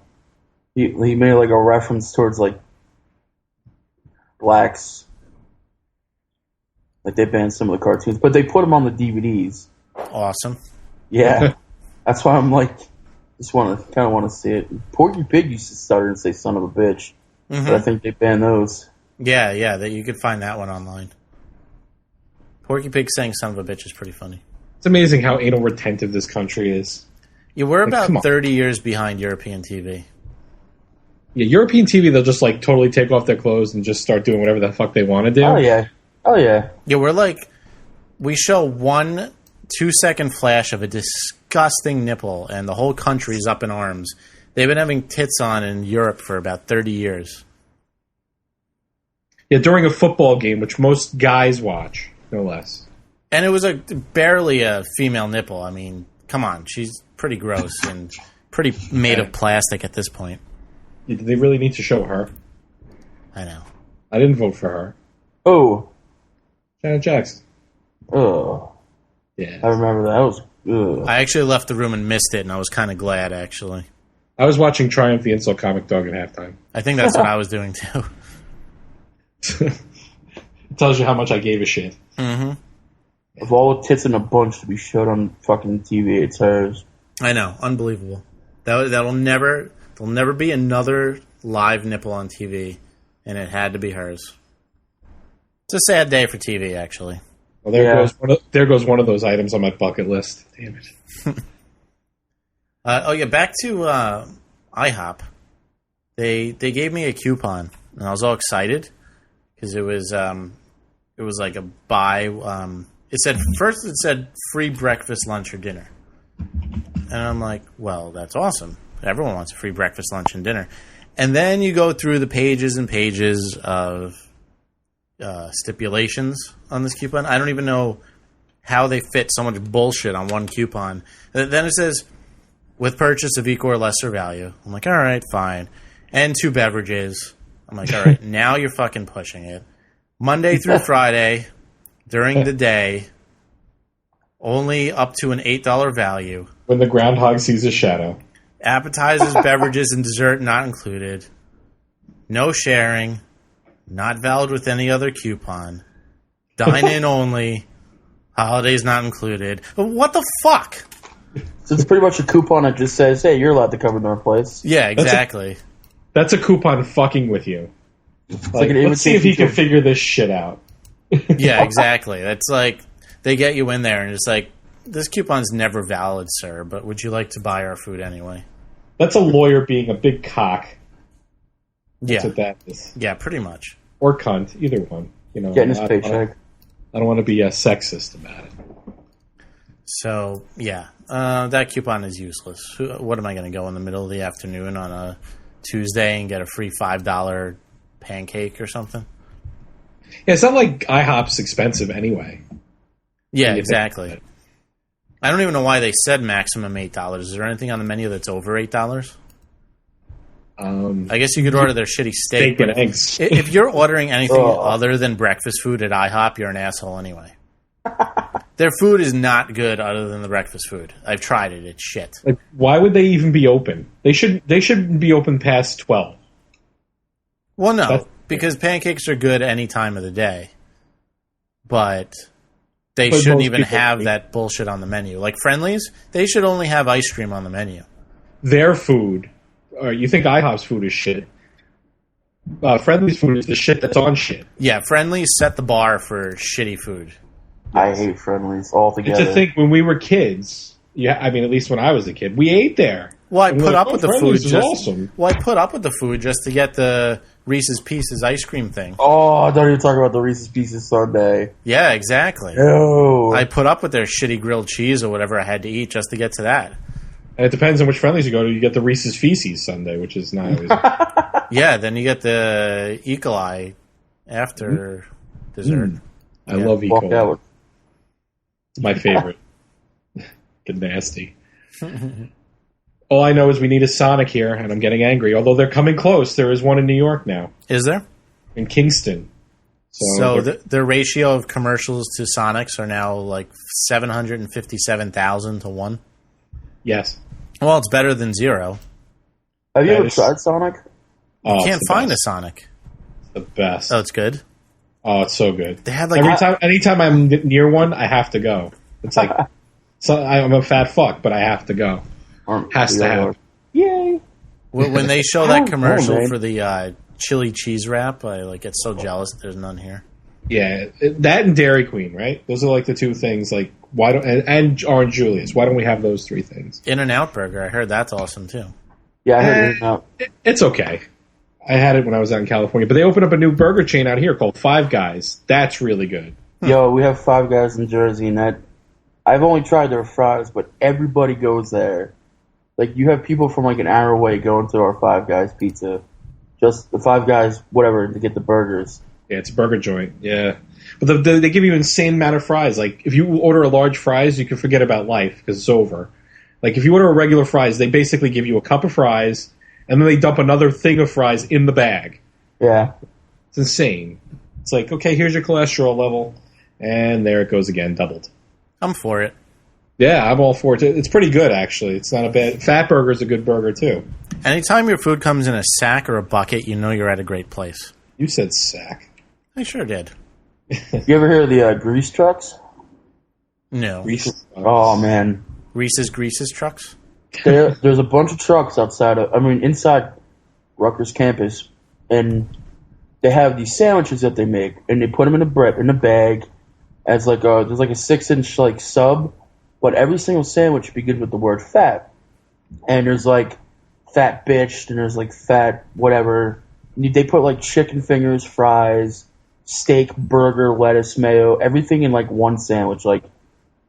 he made like a reference towards like blacks. Like they banned some of the cartoons, but they put them on the DVDs. Awesome. Yeah, that's why I'm like, kind of want to see it. Porky Pig used to stutter and say "son of a bitch," but I think they banned those. Yeah, that you could find that one online. Porky Pig saying "son of a bitch" is pretty funny. It's amazing how anal retentive this country is. Yeah, we're about 30 years behind European TV. Yeah, European TV, they'll just like totally take off their clothes and just start doing whatever the fuck they want to do. Oh yeah. Yeah, we're like, we show 1 2-second flash of a disgusting nipple, and the whole country's up in arms. They've been having tits on in Europe for about 30 years. Yeah, during a football game, which most guys watch, no less. And it was barely a female nipple. I mean, come on, she's pretty gross and pretty made of plastic at this point. Do they really need to show her? I know. I didn't vote for her. Oh. Janet Jackson. Oh. Yeah. I remember that. Was. I actually left the room and missed it, and I was kind of glad, actually. I was watching Triumph the Insult Comic Dog at halftime. I think that's what I was doing, too. It tells you how much I gave a shit. Mm-hmm. Of all the tits in a bunch to be showed on fucking TV, it's hers. I know. Unbelievable. There'll never be another live nipple on TV, and it had to be hers. It's a sad day for TV, actually. Well, there goes one of those items on my bucket list. Damn it. Back to IHOP. They gave me a coupon, and I was all excited because it was like a buy. It said free breakfast, lunch, or dinner, and I'm like, well, that's awesome. Everyone wants a free breakfast, lunch, and dinner. And then you go through the pages and pages of stipulations on this coupon. I don't even know how they fit so much bullshit on one coupon. Then it says, with purchase of equal or lesser value. I'm like, all right, fine. And 2 beverages. I'm like, all right, now you're fucking pushing it. Monday through Friday, during the day, only up to an $8 value. When the groundhog sees a shadow. Appetizers, beverages, and dessert not included. No sharing. Not valid with any other coupon. Dine-in only. Holidays not included. What the fuck? So it's pretty much a coupon that just says, hey, you're allowed to come into our place. Yeah, exactly. That's a coupon fucking with you. Like, let's see if he can figure this shit out. Yeah, exactly. That's like, they get you in there and it's like, this coupon's never valid, sir, but would you like to buy our food anyway? That's a lawyer being a big cock. That's what that is. Yeah, pretty much. Or cunt, either one. You know, getting his paycheck. I don't want to be sexist about it. So, yeah, that coupon is useless. What am I going to go in the middle of the afternoon on a Tuesday and get a free $5 pancake or something? Yeah, it's not like IHOP's expensive anyway. Yeah, exactly. I don't even know why they said maximum $8. Is there anything on the menu that's over $8? I guess you could order their shitty steak, but if you're ordering anything other than breakfast food at IHOP, you're an asshole anyway. Their food is not good other than the breakfast food. I've tried it. It's shit. Like, why would they even be open? They shouldn't be open past 12. Well, no, because pancakes are good any time of the day. But they shouldn't even have that bullshit on the menu. Like Friendly's, they should only have ice cream on the menu. Their food. You think IHOP's food is shit. Friendly's food is the shit that's on shit. Yeah, Friendly's set the bar for shitty food. I hate Friendly's altogether. To think when we were kids, at least when I was a kid, we ate there. Well, I put up with the food awesome. Well, I put up with the food just to get the Reese's Pieces ice cream thing. Oh, don't even talk about the Reese's Pieces sundae. Yeah, exactly. No. I put up with their shitty grilled cheese or whatever I had to eat just to get to that. And it depends on which Friendly's you go to. You get the Reese's Feces sundae, which is not always... Yeah, then you get the E. coli after dessert. I love E. coli. It's my favorite. Get nasty. All I know is we need a Sonic here, and I'm getting angry. Although they're coming close. There is one in New York now. Is there? In Kingston. So the ratio of commercials to Sonics are now like 757,000 to 1? Yes. Well, it's better than zero. Have you That ever is- tried Sonic? Oh, You can't it's the find a best. Sonic. The best. Oh, it's good. Oh, it's so good. They had like Anytime I'm near one, I have to go. It's like, I'm a fat fuck, but I have to go. Has to happen. Yay! when they show I that don't know, commercial man. for the chili cheese wrap, I like get so jealous that there's none here. Yeah, that and Dairy Queen, right? Those are like the two things. Like, why don't and Orange Julius? Why don't we have those three things? In-N-Out Burger, I heard that's awesome too. Yeah, I heard it now. It's okay. I had it when I was out in California, but they opened up a new burger chain out here called Five Guys. That's really good. Yo, we have Five Guys in Jersey, and that I've only tried their fries, but everybody goes there. Like, you have people from like an hour away going to our Five Guys pizza, just the Five Guys, whatever, to get the burgers. Yeah, it's a burger joint. Yeah, but they give you an insane amount of fries. Like, if you order a large fries, you can forget about life because it's over. Like, if you order a regular fries, they basically give you a cup of fries, and then they dump another thing of fries in the bag. Yeah. It's insane. It's like, okay, here's your cholesterol level, and there it goes again, doubled. I'm for it. Yeah, I'm all for it. It's pretty good, actually. It's not a bad... Fat Burger's a good burger, too. Anytime your food comes in a sack or a bucket, you know you're at a great place. You said sack. I sure did. You ever hear of the grease trucks? No. Reese. Oh, man. Reese's Greases trucks? There's a bunch of trucks inside Rutgers campus, and they have these sandwiches that they make, and they put them in a bag as like there's like a 6-inch like sub, but every single sandwich begins with the word fat, and there's like fat bitch, and there's like fat whatever. They put like chicken fingers, fries, steak, burger, lettuce, mayo, everything in like one sandwich. Like,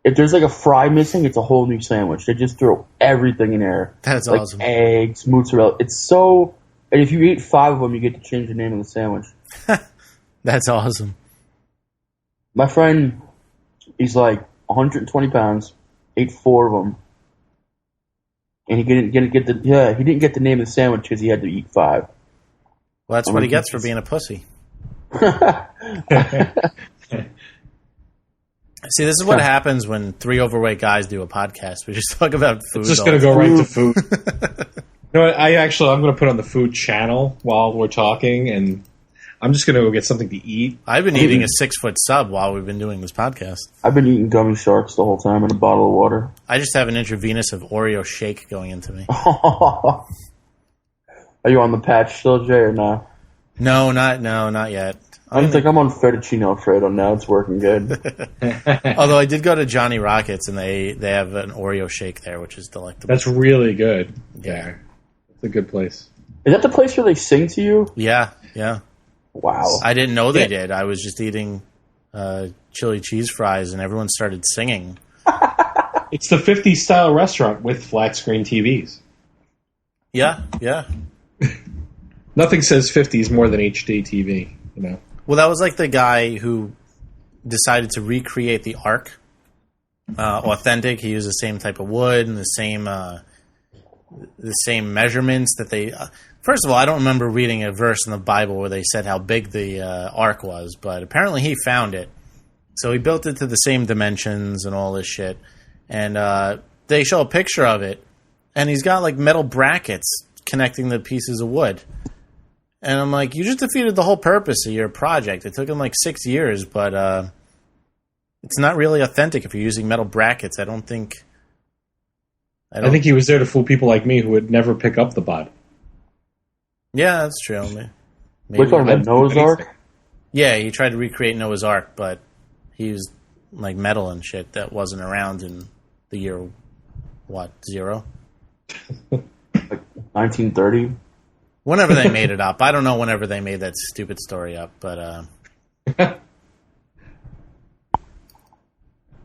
if there's like a fry missing, it's a whole new sandwich. They just throw everything in there. That's like awesome. Eggs, mozzarella. It's so... And if you eat 5 of them, you get to change the name of the sandwich. That's awesome. My friend, he's like 120 pounds, ate 4 of them. And he didn't get the name of the sandwich because he had to eat 5. Well, that's what he gets for being a pussy. See, this is what happens when 3 overweight guys do a podcast. We just talk about food. It's just going to go right to food. You know what? I'm going to put on the food channel while we're talking, and I'm just going to go get something to eat. I've been eating a 6-foot sub while we've been doing this podcast. I've been eating gummy sharks the whole time in a bottle of water. I just have an intravenous of Oreo shake going into me. Are you on the patch still, Jay, or no? No, not yet. I don't think I'm on fettuccine Alfredo now. It's working good. Although I did go to Johnny Rockets, and they have an Oreo shake there, which is delectable. That's really good. Yeah. It's a good place. Is that the place where they sing to you? Yeah. Wow. I didn't know they did. I was just eating chili cheese fries, and everyone started singing. It's the 50s style restaurant with flat screen TVs. Yeah. Nothing says 50s more than HD TV, you know. Well, that was like the guy who decided to recreate the Ark. Authentic. He used the same type of wood and the same measurements that they... first of all, I don't remember reading a verse in the Bible where they said how big the Ark was, but apparently he found it. So he built it to the same dimensions and all this shit. And they show a picture of it, and he's got like metal brackets connecting the pieces of wood. And I'm like, you just defeated the whole purpose of your project. It took him like 6 years, but it's not really authentic if you're using metal brackets. I think he was there to fool people like me who would never pick up the bod. Yeah, that's true. We're talking about Noah's Ark? Yeah, he tried to recreate Noah's Ark, but he used like metal and shit that wasn't around in the year, 0? Like 1930? Whenever they made it up. I don't know whenever they made that stupid story up, but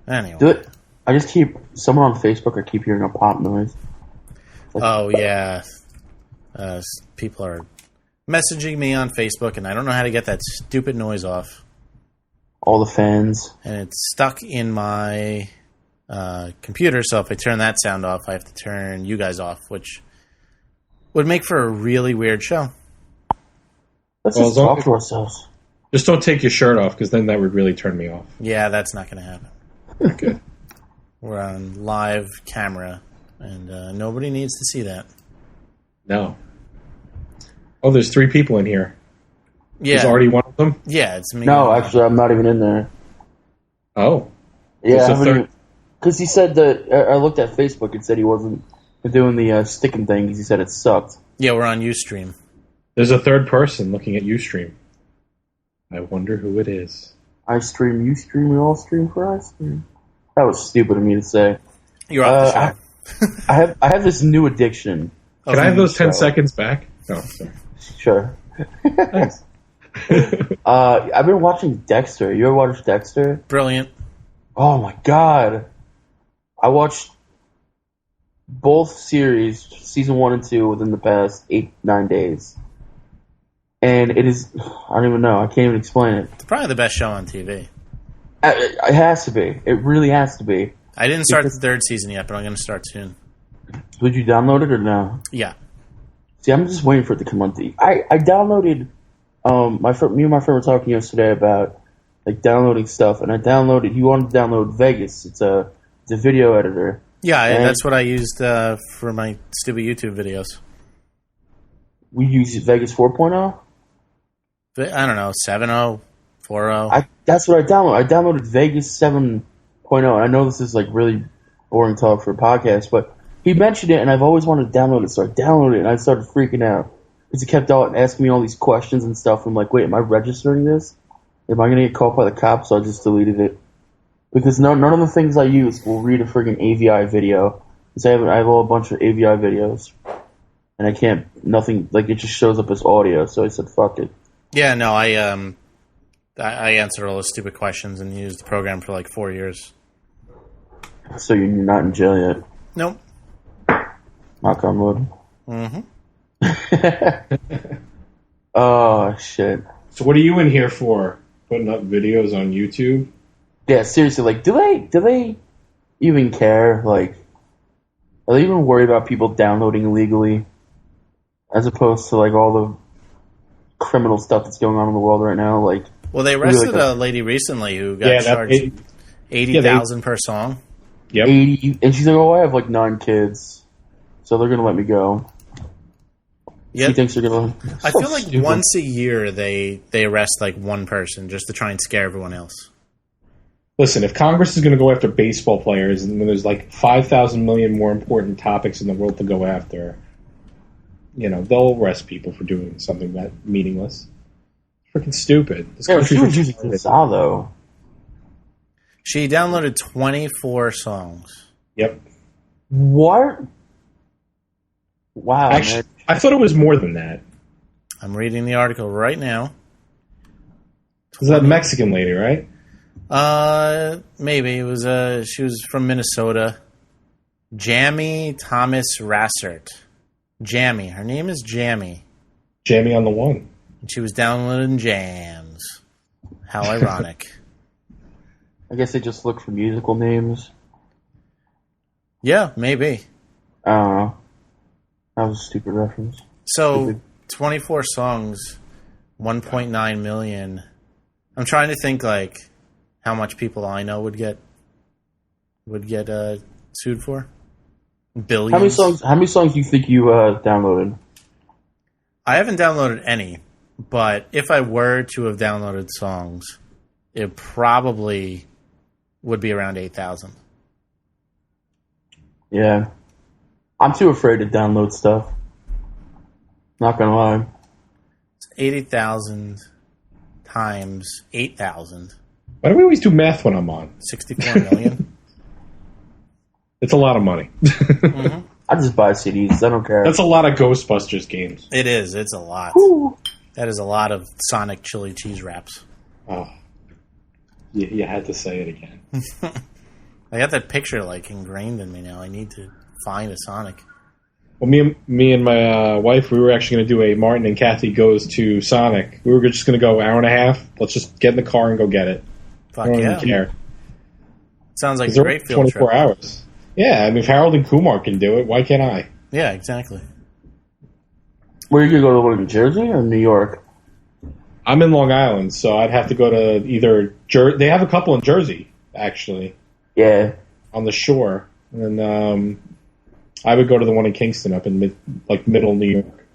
anyway. Someone on Facebook, I keep hearing a pop noise. Oh, yeah. People are messaging me on Facebook, and I don't know how to get that stupid noise off. All the fans. And it's stuck in my computer, so if I turn that sound off, I have to turn you guys off, which would make for a really weird show. Let's just talk to ourselves. Just don't take your shirt off, because then that would really turn me off. Yeah, that's not going to happen. Okay. We're on live camera. And nobody needs to see that. No. Oh, there's 3 people in here. Yeah. Is already one of them? Yeah, it's me. No, actually, I'm not even in there. Oh. Yeah, because he said that I looked at Facebook and said he wasn't doing the sticking thing because he said it sucked. Yeah, we're on Ustream. There's a third person looking at Ustream. I wonder who it is. I stream, you stream, we all stream for us. That was stupid of me to say. You're off the show. I have this new addiction. Can I have those 10 seconds back? Oh, sorry. Sure. Thanks. I've been watching Dexter. You ever watched Dexter? Brilliant. Oh my god. I watched both series, season 1 and 2, within the past 8-9 days. And it is, I don't even know, I can't even explain it. It's probably the best show on TV. It has to be. It really has to be. I didn't start the 3rd season yet, but I'm going to start soon. Would you download it or no? Yeah. See, I'm just waiting for it to come on. I downloaded, me and my friend were talking yesterday about like downloading stuff, and I downloaded, he wanted to download Vegas. It's a video editor. Yeah, that's what I used for my stupid YouTube videos. We use Vegas 4.0? I don't know, 7.0, 4.0. That's what I downloaded. I downloaded Vegas 7.0. And I know this is like really boring talk for a podcast, but he mentioned it, and I've always wanted to download it, so I downloaded it, and I started freaking out. Because he kept asking me all these questions and stuff. I'm like, wait, am I registering this? Am I going to get caught by the cops? So I just deleted it. Because none of the things I use will read a friggin' AVI video. Because I have a bunch of AVI videos. And I can't, nothing, like it just shows up as audio, so I said, fuck it. Yeah, no, I answered all those stupid questions and used the program for like 4 years. So you're not in jail yet? Nope. Knock on wood. Mm-hmm. Oh, shit. So what are you in here for? Putting up videos on YouTube? Yeah, seriously, like, do they even care? Like, are they even worried about people downloading illegally? As opposed to, like, all the criminal stuff that's going on in the world right now? Like, well, they arrested a lady recently who got charged $80,000 per song. Yep. 80, and she's like, oh, I have, like, 9 kids, so they're going to let me go. Yep. She thinks they're going to... I feel like once a year they arrest, like, one person just to try and scare everyone else. Listen, if Congress is going to go after baseball players and when there's, like, 5,000 million more important topics in the world to go after, you know, they'll arrest people for doing something that meaningless. Freaking stupid. This she was using Kazaa, though. She downloaded 24 songs. Yep. What? Wow. Actually, I thought it was more than that. I'm reading the article right now. Is that Mexican lady, right? Maybe. It was, she was from Minnesota. Jamie Thomas Rassert. Jamie. Her name is Jamie. Jamie on the one. And she was downloading jams. How ironic. I guess they just look for musical names. Yeah, maybe. I don't know. That was a stupid reference. So, 24 songs, 1.9 million. I'm trying to think, like, how much people I know would get sued for. Billions. How many songs do you think you downloaded? I haven't downloaded any, but if I were to have downloaded songs, it probably would be around 8,000. Yeah. I'm too afraid to download stuff. Not gonna lie. It's 80,000 times 8,000. Why do we always do math when I'm on? 64 million. It's a lot of money. Mm-hmm. I just buy CDs. I don't care. That's a lot of Ghostbusters games. It is. It's a lot. Woo. That is a lot of Sonic chili cheese wraps. Oh. You had to say it again. I got that picture like ingrained in me now. I need to find a Sonic. Well, me and my wife, we were actually going to do a Martin and Kathy Goes to Sonic. We were just going to go hour and a half. Let's just get in the car and go get it. Fuck I don't yeah. even care. Sounds like a great field 24 trip. hours. Yeah, I mean, if Harold and Kumar can do it, why can't I? Yeah, exactly. Where are you going to go to one in Jersey or New York? I'm in Long Island, so I'd have to go to either they have a couple in Jersey, actually. Yeah. On the shore. And I would go to the one in Kingston up in middle New York.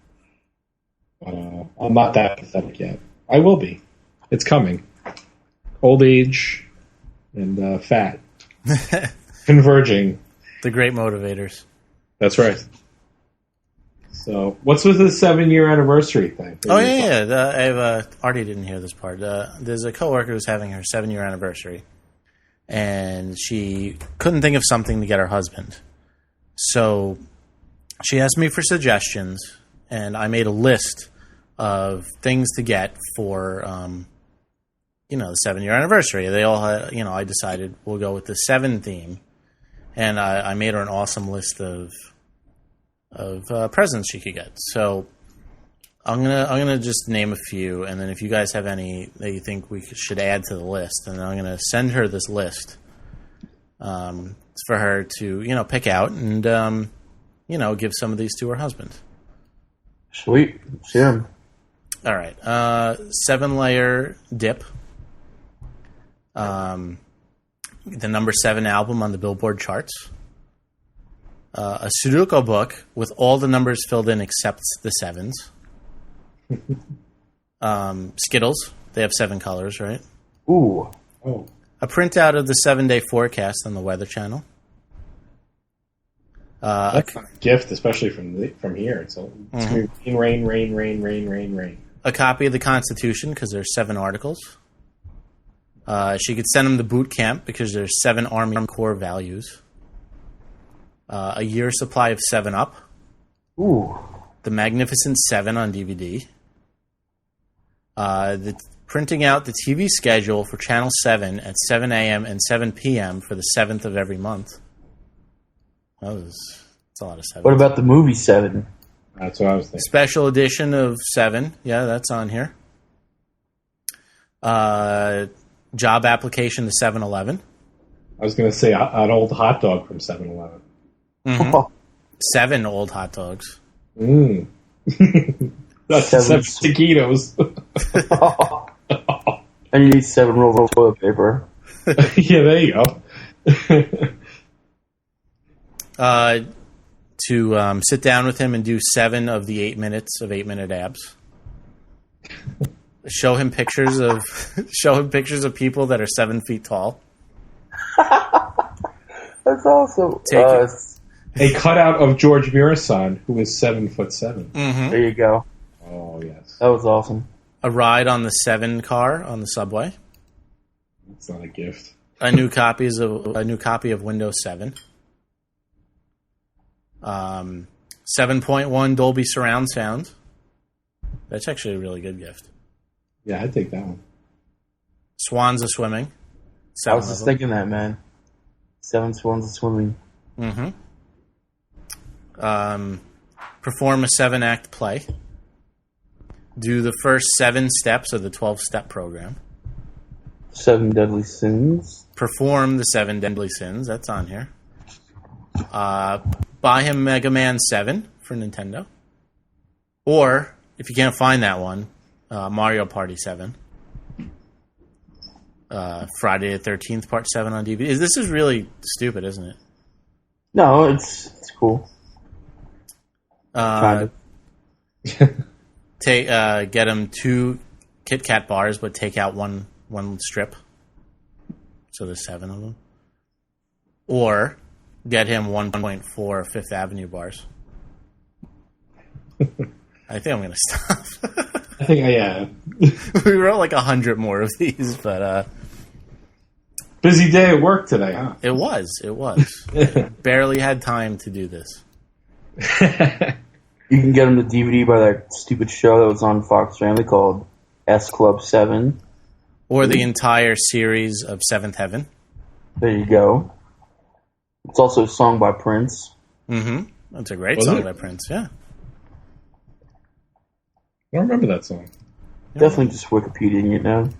I'm not that pathetic yet. I will be. It's coming. Old age and fat. Converging. The great motivators. That's right. So, what's with the 7-year anniversary thing? Oh, yeah. Artie didn't hear this part. There's a coworker who's having her 7-year anniversary, and she couldn't think of something to get her husband. So, she asked me for suggestions, and I made a list of things to get for, the 7-year anniversary. They all had, I decided we'll go with the 7 theme, and I made her an awesome list of presents she could get. So I'm gonna just name a few, and then if you guys have any that you think we should add to the list, and I'm gonna send her this list for her to pick out and give some of these to her husband. Sweet, sure. All right, 7-layer dip. The number 7 album on the Billboard charts. A Sudoku book with all the numbers filled in except the 7s. Skittles. They have 7 colors, right? Ooh. Oh. A printout of the 7-day forecast on the Weather Channel. That's a gift, especially from here. It's rain, rain, rain, rain, rain, rain. A copy of the Constitution, because there's 7 articles. She could send him to boot camp, because there's 7 Army Corps values. A year's supply of 7-Up. Ooh. The Magnificent 7 on DVD. Printing out the TV schedule for Channel 7 at 7 a.m. and 7 p.m. for the 7th of every month. That's a lot of 7. What about the movie 7? That's what I was thinking. Special edition of 7. Yeah, that's on here. Job application to 7-Eleven. I was going to say an old hot dog from 7-Eleven. Mm-hmm. 7 old hot dogs. Mm. That's 7 taquitos. And you need 7 rolls of toilet paper. Yeah, there you go. To sit down with him and do 7 of the 8 minutes of 8-minute abs. Show him pictures of people that are 7 feet tall. That's awesome. A cutout of George Mirasan, who is 7'7". Mm-hmm. There you go. Oh yes, that was awesome. A ride on the 7 car on the subway. It's not a gift. A new copy of Windows 7. 7.1 Dolby surround sound. That's actually a really good gift. Yeah, I'd take that one. Swans are swimming. I was just thinking that, man. 7 swans are swimming. Mm-hmm. Perform a 7-act play. Do the first 7 steps of the 12-step program. 7 deadly sins. Perform the 7 deadly sins. That's on here. Buy him Mega Man 7 for Nintendo. Or, if you can't find that one, Mario Party 7. Friday the 13th Part 7 on DVD. This is really stupid, isn't it? No, it's cool. Get him 2 Kit Kat bars, but take out one strip. So there's 7 of them. Or get him 1.4 Fifth Avenue bars. I think I'm going to stop. I think, yeah. We wrote like 100 more of these, but... busy day at work today, huh? It was. Barely had time to do this. You can get them the DVD by that stupid show that was on Fox Family called S Club 7. Or the entire series of Seventh Heaven. There you go. It's also a song by Prince. Mm-hmm. That's a great song by Prince, yeah. I don't remember that song. Definitely just Wikipediaing it now.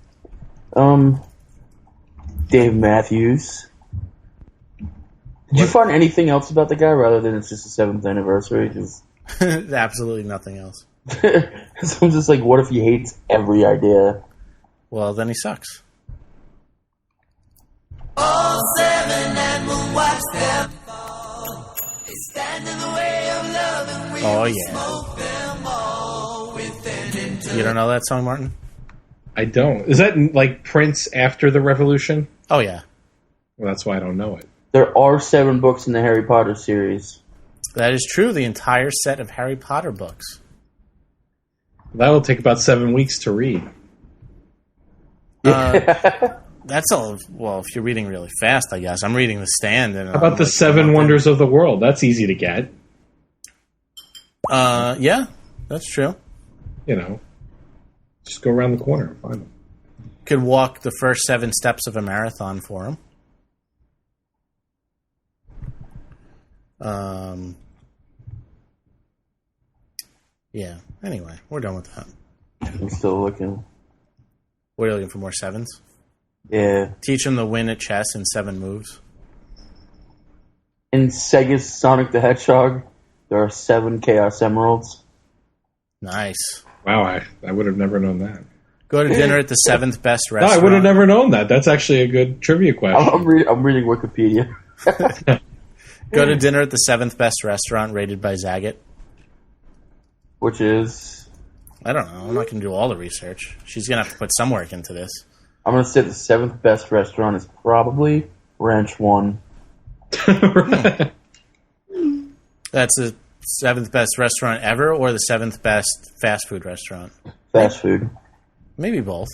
Dave Matthews. Did you find anything else about the guy rather than it's just the 7th anniversary? Just absolutely nothing else. So I'm just like, what if he hates every idea? Well, then he sucks. All 7 and we'll watch them fall. They stand in the Oh, yeah. You don't know that song, Martin? I don't. Is that like Prince after the Revolution? Oh, yeah. Well, that's why I don't know it. There are 7 books in the Harry Potter series. That is true. The entire set of Harry Potter books. That will take about 7 weeks to read. That's all. Well, if you're reading really fast, I guess. I'm reading The Stand. And How about the 7 Wonders of the World? That's easy to get. Yeah, that's true. You know, just go around the corner and find them. Could walk the first 7 steps of a marathon for him. Yeah. Anyway, we're done with that. I'm still looking. What are you looking for? More 7s? Yeah. Teach him to win at chess in 7 moves. In Sega's Sonic the Hedgehog, there are 7 Chaos Emeralds. Nice. Wow, I would have never known that. Go to dinner at the 7th best No, restaurant. I would have never known that. That's actually a good trivia question. I'm reading Wikipedia. Go to dinner at the 7th best restaurant rated by Zagat. Which is... I don't know. I'm not going to do all the research. She's going to have to put some work into this. I'm going to say the 7th best restaurant is probably Ranch 1. Right. That's the 7th best restaurant ever, or the 7th best fast food restaurant? Fast food. Maybe both.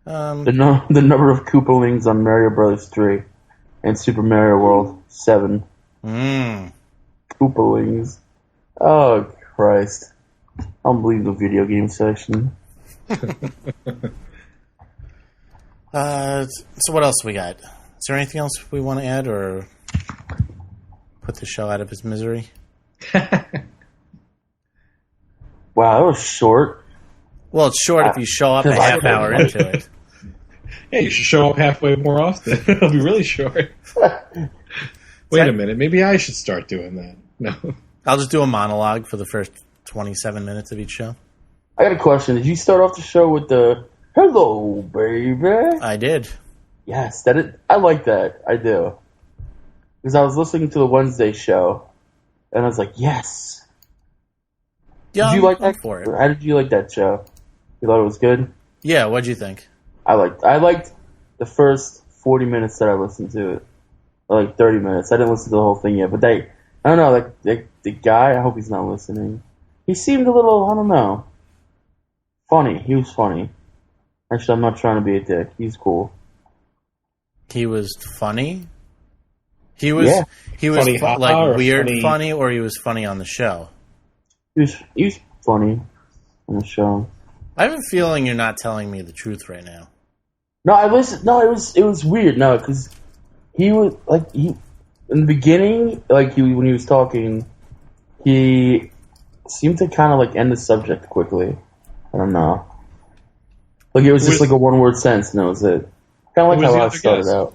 The number of Koopalings on Mario Bros. 3 and Super Mario World 7. Koopalings. Oh, Christ. Unbelievable video game section. So what else we got? Is there anything else we want to add, or put the show out of its misery? Wow, that was short. Well, it's short if you show up a half hour into it. Yeah, you should show up halfway more often. It'll be really short. Wait a minute. Maybe I should start doing that. No. I'll just do a monologue for the first 27 minutes of each show. I got a question. Did you start off the show with the "Hello, baby"? I did. Yes, I like that. I do. Because I was listening to the Wednesday show, and I was like, yes. Yeah, Did you like that? for it. How did you like that show? You thought it was good? Yeah, what'd you think? I liked the first 40 minutes that I listened to it. Or like 30 minutes. I didn't listen to the whole thing yet. But I don't know, like the guy, I hope he's not listening. He seemed a little, I don't know, funny. He was funny. Actually, I'm not trying to be a dick. He's cool. He was funny? He was Funny, like weird funny, or he was funny on the show? He was funny on the show. I have a feeling you're not telling me the truth right now. No, I listened. No, it was weird. No, because he was in the beginning, when he was talking, he seemed to kind of like end the subject quickly. I don't know. Like it was just like a 1-word sentence, and that was it. Kind of like how I started out.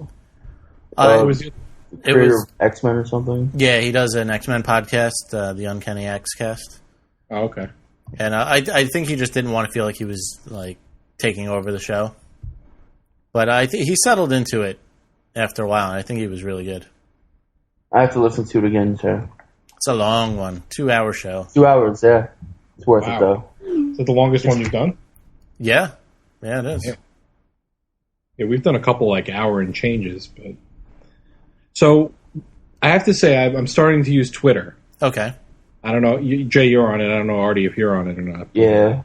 It was of X-Men or something. Yeah, he does an X-Men podcast, the Uncanny X-Cast. Oh, okay. And I think he just didn't want to feel like he was like taking over the show. But I think he settled into it after a while, and I think he was really good. I have to listen to it again, too. It's a long one, 2-hour show. 2 hours, yeah. It's worth it, though. Is that the longest one you've done? Yeah, it is. Yeah, we've done a couple like hour and changes, but so I have to say I'm starting to use Twitter. Okay. I don't know, Jay, you're on it. I don't know, Artie, if you're on it or not. Yeah.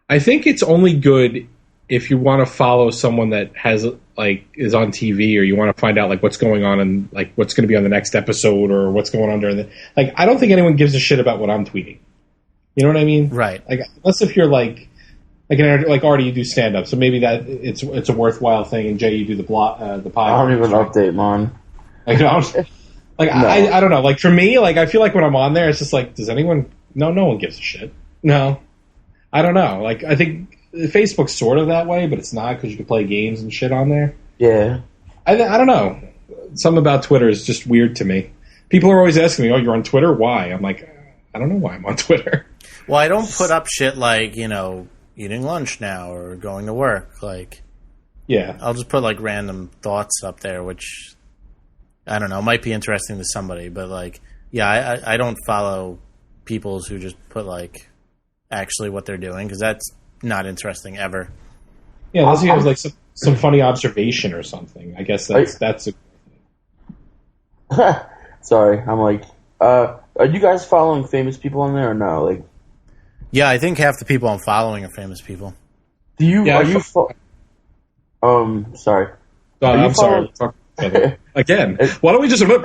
I think it's only good if you want to follow someone that has is on TV, or you want to find out like what's going on and like what's going to be on the next episode or what's going on during the I don't think anyone gives a shit about what I'm tweeting. You know what I mean? Right. Like unless if you're like Artie, you do stand up, so maybe that it's a worthwhile thing, and Jay, you do the podcast. I don't even update mine. No. I don't know. Like for me, I feel like when I'm on there, it's just like, does anyone? No one gives a shit. No, I don't know. Like I think Facebook's sort of that way, but it's not, because you can play games and shit on there. Yeah. I don't know. Something about Twitter is just weird to me. People are always asking me, "Oh, you're on Twitter? Why?" I'm like, I don't know why I'm on Twitter. Well, I don't put up shit like eating lunch now or going to work. Yeah, I'll just put like random thoughts up there, which I don't know, it might be interesting to somebody, but like, yeah, I don't follow people who just put like actually what they're doing because that's not interesting ever. Yeah, unless you have like some funny observation or something. I guess that's a. Sorry, I'm like, are you guys following famous people on there or no? Like, yeah, I think half the people I'm following are famous people. Do you? Yeah, are you? Sorry. I'm sorry. Again, why don't we just? Hey, all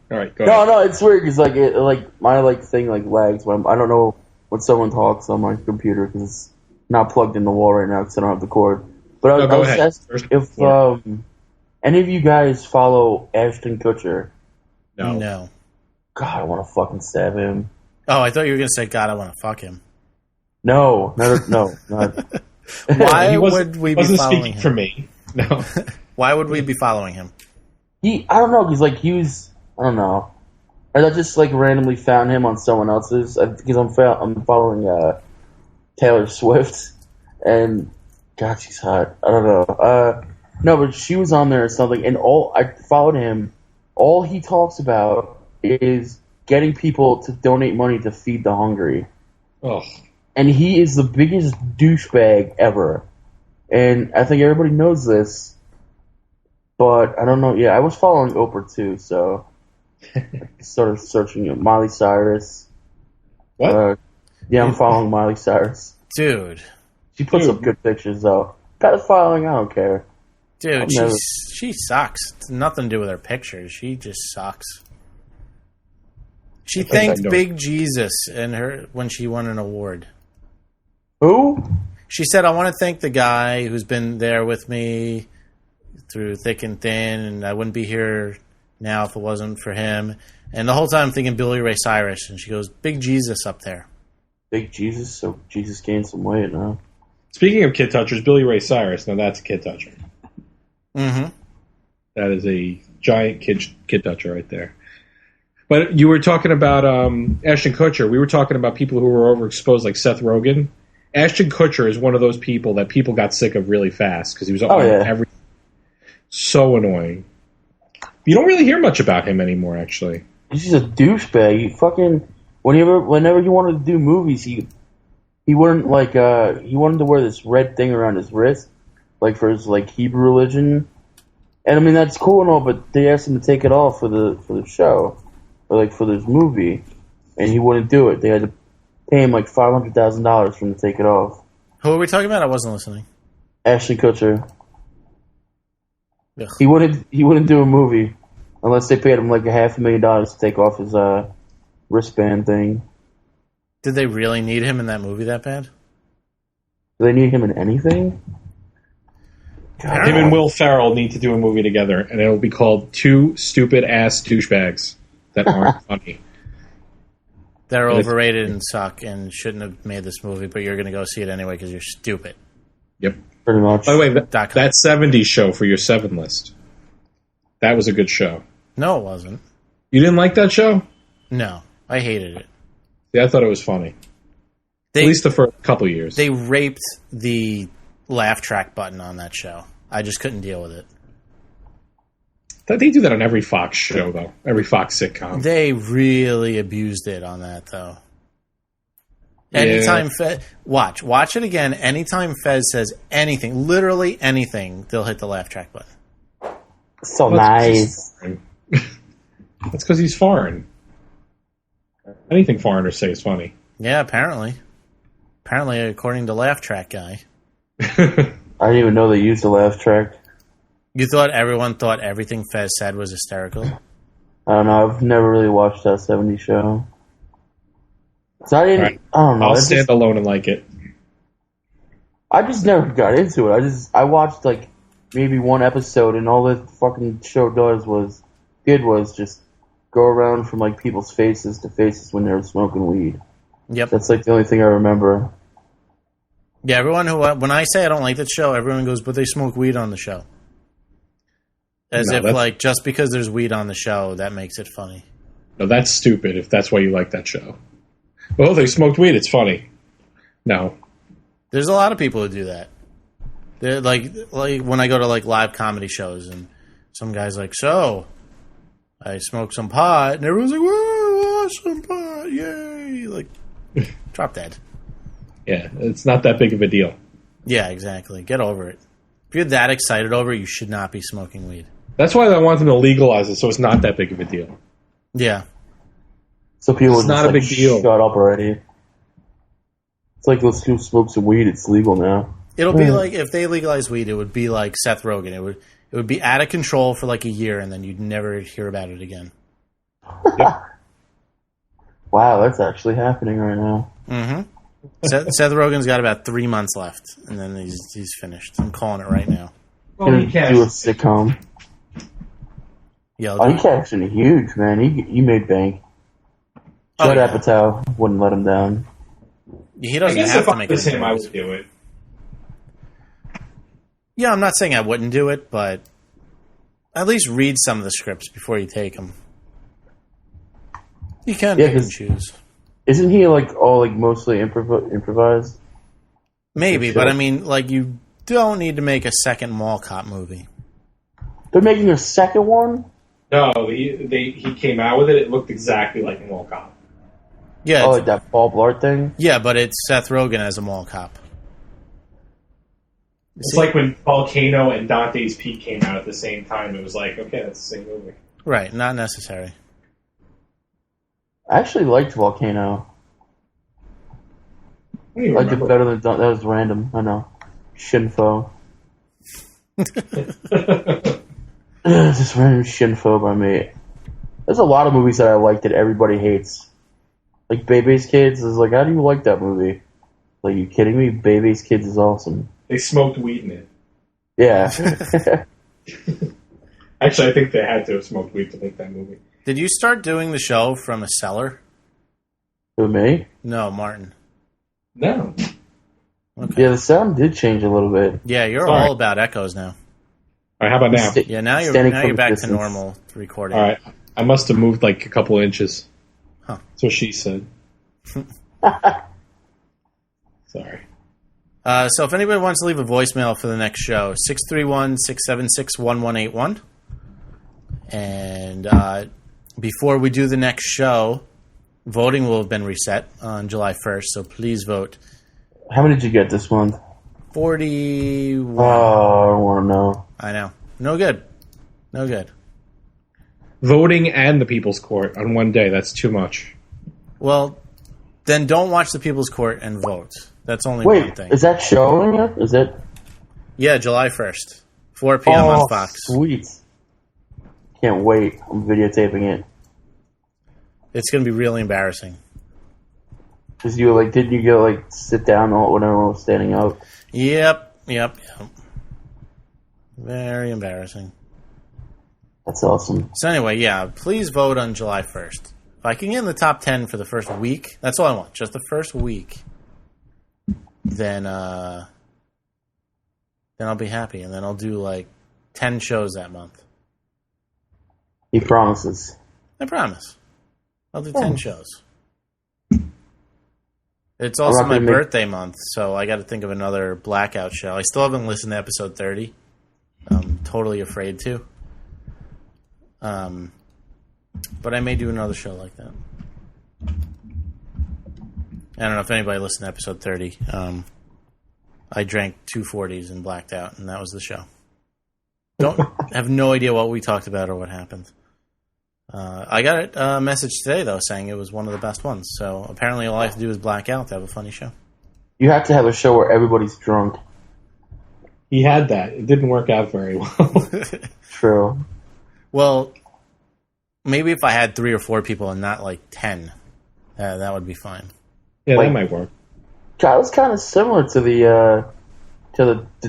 right, go ahead. No, it's weird because my thing lags when I don't know when someone talks on my computer because it's not plugged in the wall right now because I don't have the cord. But I was asking if any of you guys follow Ashton Kutcher. No. God, I want to fucking stab him. Oh, I thought you were gonna say, God, I want to fuck him. No. Why would we be following him? For me, no. Why would we be following him? I don't know, because he was, I don't know. I just randomly found him on someone else's because I'm following Taylor Swift, and God, she's hot. I don't know. No, but she was on there or something, and I followed him. All he talks about is getting people to donate money to feed the hungry. Oh. And he is the biggest douchebag ever. And I think everybody knows this. But I don't know. Yeah, I was following Oprah too, so I started searching it. Miley Cyrus. What? Yeah, I'm following Miley Cyrus. Dude. She puts up good pictures, though. Got a following, I don't care. Dude, she sucks. It's nothing to do with her pictures. She just sucks. She thanked Big Jesus when she won an award. Who? She said, I want to thank the guy who's been there with me through thick and thin, and I wouldn't be here now if it wasn't for him. And the whole time I'm thinking Billy Ray Cyrus, and she goes, Big Jesus up there. Big Jesus? So Jesus gained some weight, huh? Speaking of kid touchers, Billy Ray Cyrus, now that's a kid toucher. Mm-hmm. That is a giant kid toucher right there. But you were talking about Ashton Kutcher. We were talking about people who were overexposed, like Seth Rogen. Ashton Kutcher is one of those people that people got sick of really fast because he was on everything. So annoying. You don't really hear much about him anymore, actually. He's just a douchebag. He fucking whenever he wanted to do movies, he wouldn't he wanted to wear this red thing around his wrist, for his Hebrew religion. And I mean that's cool and all, but they asked him to take it off for the show, or for this movie, and he wouldn't do it. They had to pay him $500,000 for him to take it off. Who are we talking about? I wasn't listening. Ashton Kutcher. Ugh. He wouldn't do a movie unless they paid him $500,000 to take off his wristband thing. Did they really need him in that movie that bad? Do they need him in anything? God. Him and Will Ferrell need to do a movie together, and it'll be called Two Stupid Ass Douchebags That Aren't Funny. They're overrated and suck and shouldn't have made this movie, but you're going to go see it anyway because you're stupid. Yep. Pretty much. By the way, that 70s show for your 7 list, that was a good show. No, it wasn't. You didn't like that show? No, I hated it. Yeah, I thought it was funny. At least the first couple years. They raped the laugh track button on that show. I just couldn't deal with it. They do that on every Fox show, though. Every Fox sitcom. They really abused it on that, though. Anytime watch it again. Anytime Fez says anything, literally anything, they'll hit the laugh track button. So nice. That's because he's foreign. Anything foreigners say is funny. Yeah, apparently. Apparently, according to Laugh Track Guy. I didn't even know they used the laugh track. You thought everyone thought everything Fez said was hysterical? I don't know. I've never really watched that 70s show. So I didn't. Right. I don't know. I'll stand alone and like it. I just never got into it. I watched maybe one episode, and all the fucking show did was just go around from people's faces to faces when they were smoking weed. Yep. That's the only thing I remember. Yeah, everyone when I say I don't like that show, everyone goes, but they smoke weed on the show. As if just because there's weed on the show, that makes it funny. No, that's stupid if that's why you like that show. Oh, they smoked weed, it's funny. No. There's a lot of people who do that. They're like when I go to live comedy shows and some guy's like, so, I smoked some pot, and everyone's like, whoa, awesome pot, yay! Like, drop dead. Yeah, it's not that big of a deal. Yeah, exactly. Get over it. If you're that excited over it, you should not be smoking weed. That's why I want them to legalize it, so it's not that big of a deal. Yeah. So people It's are just not a big deal. Shut up already. It's like, let's go smoke some weed. It's legal now. It'll be like, if they legalize weed, it would be like Seth Rogen. It would be out of control for like a year, and then you'd never hear about it again. Wow, that's actually happening right now. Mm-hmm. Seth Rogen's got about 3 months left, and then he's finished. I'm calling it right now. Well, Gonna do a sitcom. Yeah, Oh, he cashing huge, man. He made bank. Judd yeah. Apatow wouldn't let him down. He I doesn't guess have if to I make was it. him, I would do it. Yeah, I'm not saying I wouldn't do it, but at least read some of the scripts before you take them. You can pick and 'cause choose. Isn't he like all like mostly improvised? Maybe, Sure. but I mean, like, you don't need to make a second Mall Cop movie. They're making a second one? No, he came out with it. It looked exactly like Mall Cop. Yeah, Oh, it's- like that Paul Blart thing? yeah, but it's Seth Rogen as a Mall Cop. It's like when Volcano and Dante's Peak came out at the same time. It was like, okay, that's the same movie. Right, not necessary. I actually liked Volcano. I don't even I liked it remember. better than that was random. I know. Shinfo. Just random Shinfo by me. There's a lot of movies that I like that everybody hates. Like Bebe's Kids is like, how do you like that movie? Like, you kidding me? Bebe's Kids is awesome. They smoked weed in it. Yeah. Actually, I think they had to have smoked weed to make that movie. Did you start doing the show from a cellar? For me? No, Martin. No. Okay. Yeah, the sound did change a little bit. Yeah, you're Sorry. all about echoes now. All right, how about now? Yeah, now you're Standing now from you're a back distance. to normal recording. All right, I must have moved like a couple inches. Huh. That's what she said. Sorry. So if anybody wants to leave a voicemail for the next show, 631-676-1181. And before we do the next show, voting will have been reset on July 1st, so please vote. How many did you get this month? 41. Oh, I don't want to know. I know. No good. No good. Voting and the People's Court on one day, that's too much. Well, then don't watch the People's Court and vote. That's only one Wait, thing. is that showing yet? Is it? Yeah, July 1st. 4 p.m. on Fox. Sweet. Can't wait. I'm videotaping it. It's going to be really embarrassing. Because you like, didn't you go like sit down when everyone was standing up? Yep. Very embarrassing. That's awesome. So anyway, yeah, please vote on July 1st. If I can get in the top 10 for the first week, that's all I want, just the first week, then I'll be happy, and then I'll do like 10 shows that month. He promises. I promise. I'll do 10 shows. It's also not my gonna make- birthday month, so I got to think of another blackout show. I still haven't listened to episode 30. I'm totally afraid to. But I may do another show like that. I don't know if anybody listened to episode 30. I drank 240s and blacked out, and that was the show. Don't have no idea what we talked about or what happened. I got a message today, though, saying it was one of the best ones. So apparently all I have to do is black out to have a funny show. You have to have a show where everybody's drunk. He had that. It didn't work out very well. True. Well, maybe if I had 3 or 4 people and not like 10, that would be fine. Yeah, Like- that might work. God, it was kind of similar to the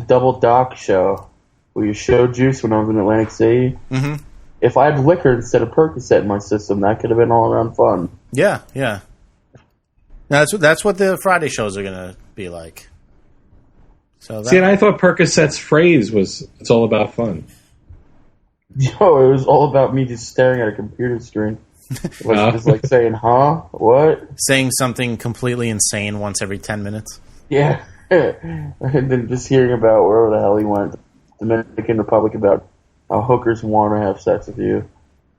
Double Doc show where you showed juice when I was in Atlantic City. Mm-hmm. If I had liquor instead of Percocet in my system, that could have been all around fun. Yeah. That's what the Friday shows are going to be like. So See, and I thought Percocet's phrase was, it's all about fun. Yo, it was all about me just staring at a computer screen. Like, just like saying, huh? What? saying something completely insane once every 10 minutes. Yeah. And then just hearing about wherever the hell he went. Dominican Republic about how hookers want to have sex with you.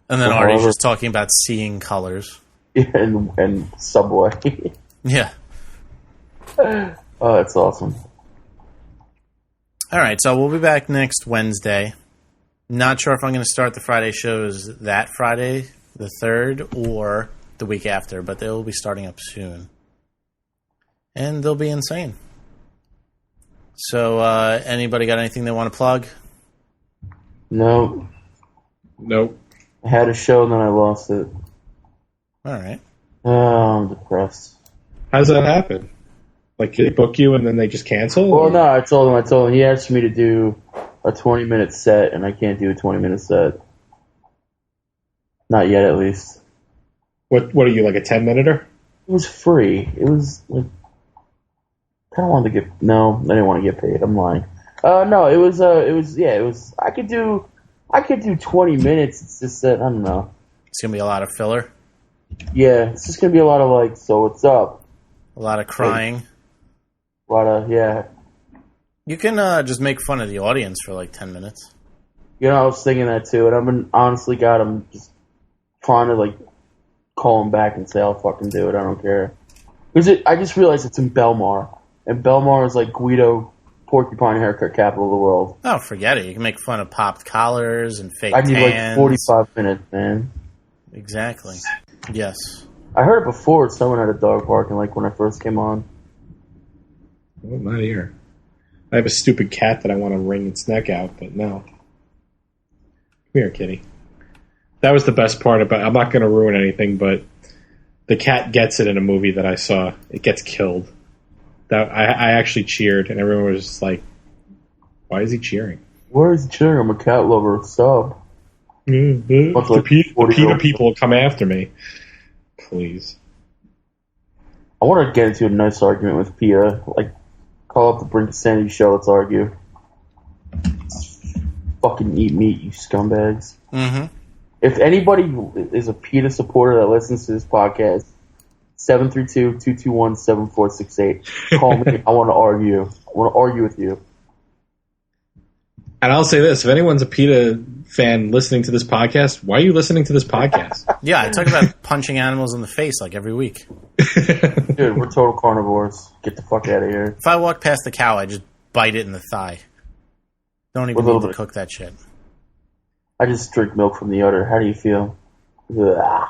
And then Artie's just talking about seeing colors. Yeah, and Subway. Yeah. Oh, that's awesome. All right, so we'll be back next Wednesday. Not sure if I'm going to start the Friday shows that Friday, the 3rd, or the week after, but they will be starting up soon. And they'll be insane. So, anybody got anything they want to plug? No. Nope. I had a show and then I lost it. All right. Oh, I'm depressed. How does that happen? Like, they book you and then they just cancel? Well, no, I told him he asked me to do a 20-minute set, and I can't do a 20-minute set. Not yet, at least. What are you, like a 10-minuter? It was free. It was, like, I kind of wanted to get, no, I didn't want to get paid. I'm lying. No, it was, I could do 20 minutes. It's just that, I don't know. It's going to be a lot of filler. Yeah, it's just going to be a lot of, like, so what's up? A lot of crying. A lot of, yeah. You can just make fun of the audience for like 10 minutes. You know, I was thinking that too, and I've been, honestly, God, I'm just trying to, like, call him back and say I'll fucking do it. I don't care. Because I just realized it's in Belmar, and Belmar is like Guido Porcupine haircut capital of the world. Oh, forget it. You can make fun of popped collars and fake I need tans. like 45 minutes, man. Exactly. Yes. I heard it before. Someone had a dog barking, like when I first came on. Well, not here. I have a stupid cat that I want to wring its neck out, but no. Come here, kitty. That was the best part about. I'm not going to ruin anything, but the cat gets it in a movie that I saw. It gets killed. That I actually cheered, and everyone was just like, "Why is he cheering?" Where is he cheering? I'm a cat lover. Stop. The PETA people will come after me. Please. I want to get into a nice argument with PETA. Like, call up the Brink Sanity show. Let's argue. Fucking eat meat, you scumbags. Mm-hmm. If anybody is a PETA supporter that listens to this podcast, 732-221-7468. Call me. I want to argue. I want to argue with you. And I'll say this: if anyone's a PETA fan listening to this podcast, why are you listening to this podcast? Yeah, I talk about punching animals in the face like every week. Dude, we're total carnivores. Get the fuck out of here. If I walk past the cow, I just bite it in the thigh. Don't even need to cook that shit. I just drink milk from the udder. How do you feel? Ugh.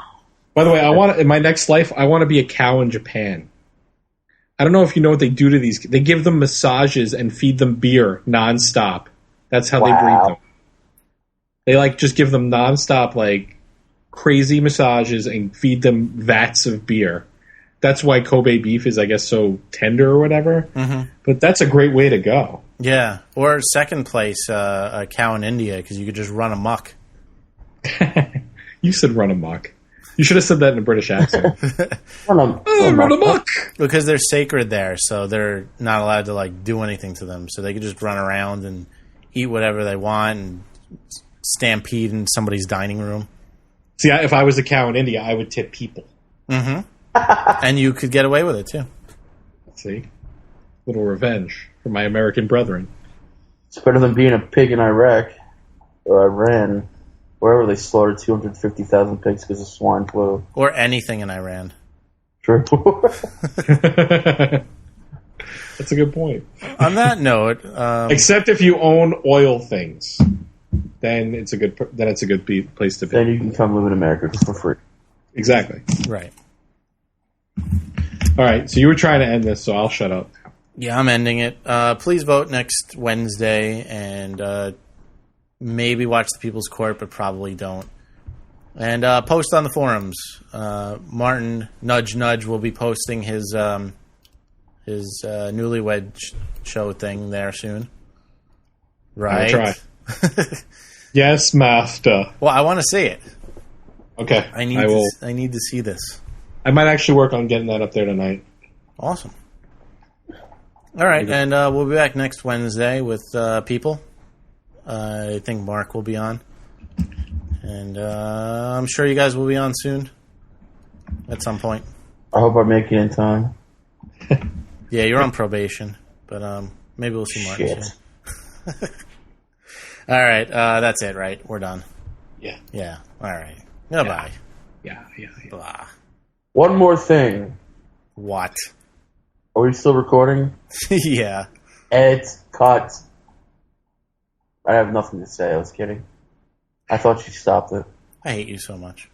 By the way, in my next life, I want to be a cow in Japan. I don't know if you know what they do to these. They give them massages and feed them beer nonstop. That's how they breed them. They just give them nonstop crazy massages and feed them vats of beer. That's why Kobe beef is, I guess, so tender or whatever. Mm-hmm. But that's a great way to go. Yeah, or second place, a cow in India, because you could just run amok. You said run amok. You should have said that in a British accent. Run amok! Because they're sacred there, so they're not allowed to do anything to them. So they could just run around and eat whatever they want and stampede in somebody's dining room. See, if I was a cow in India, I would tip people. Mm-hmm. And you could get away with it, too. See? Little revenge for my American brethren. It's better than being a pig in Iraq or Iran, wherever they slaughtered 250,000 pigs because of swine flu. Or anything in Iran. True. That's a good point. On that note, except if you own oil things, then it's a good place to be. Then you can come live in America for free. Exactly. Right. All right. So you were trying to end this, so I'll shut up. Yeah, I'm ending it. Please vote next Wednesday, and maybe watch The People's Court, but probably don't. And post on the forums. Martin, nudge, nudge, will be posting his newlywed show thing there soon. Right? I'll try. Yes, master. Well, I want to see it. Okay. I need to see this. I might actually work on getting that up there tonight. Awesome. All right, and we'll be back next Wednesday with people. I think Mark will be on. And I'm sure you guys will be on soon. At some point. I hope I make it in time. Yeah, you're on probation. But maybe we'll see Mark soon. All right, that's it, right? We're done. Yeah. Yeah. All right. Goodbye. Yeah. Blah. One more thing. What? Are we still recording? Yeah. Ed's cut. I have nothing to say. I was kidding. I thought she stopped it. I hate you so much.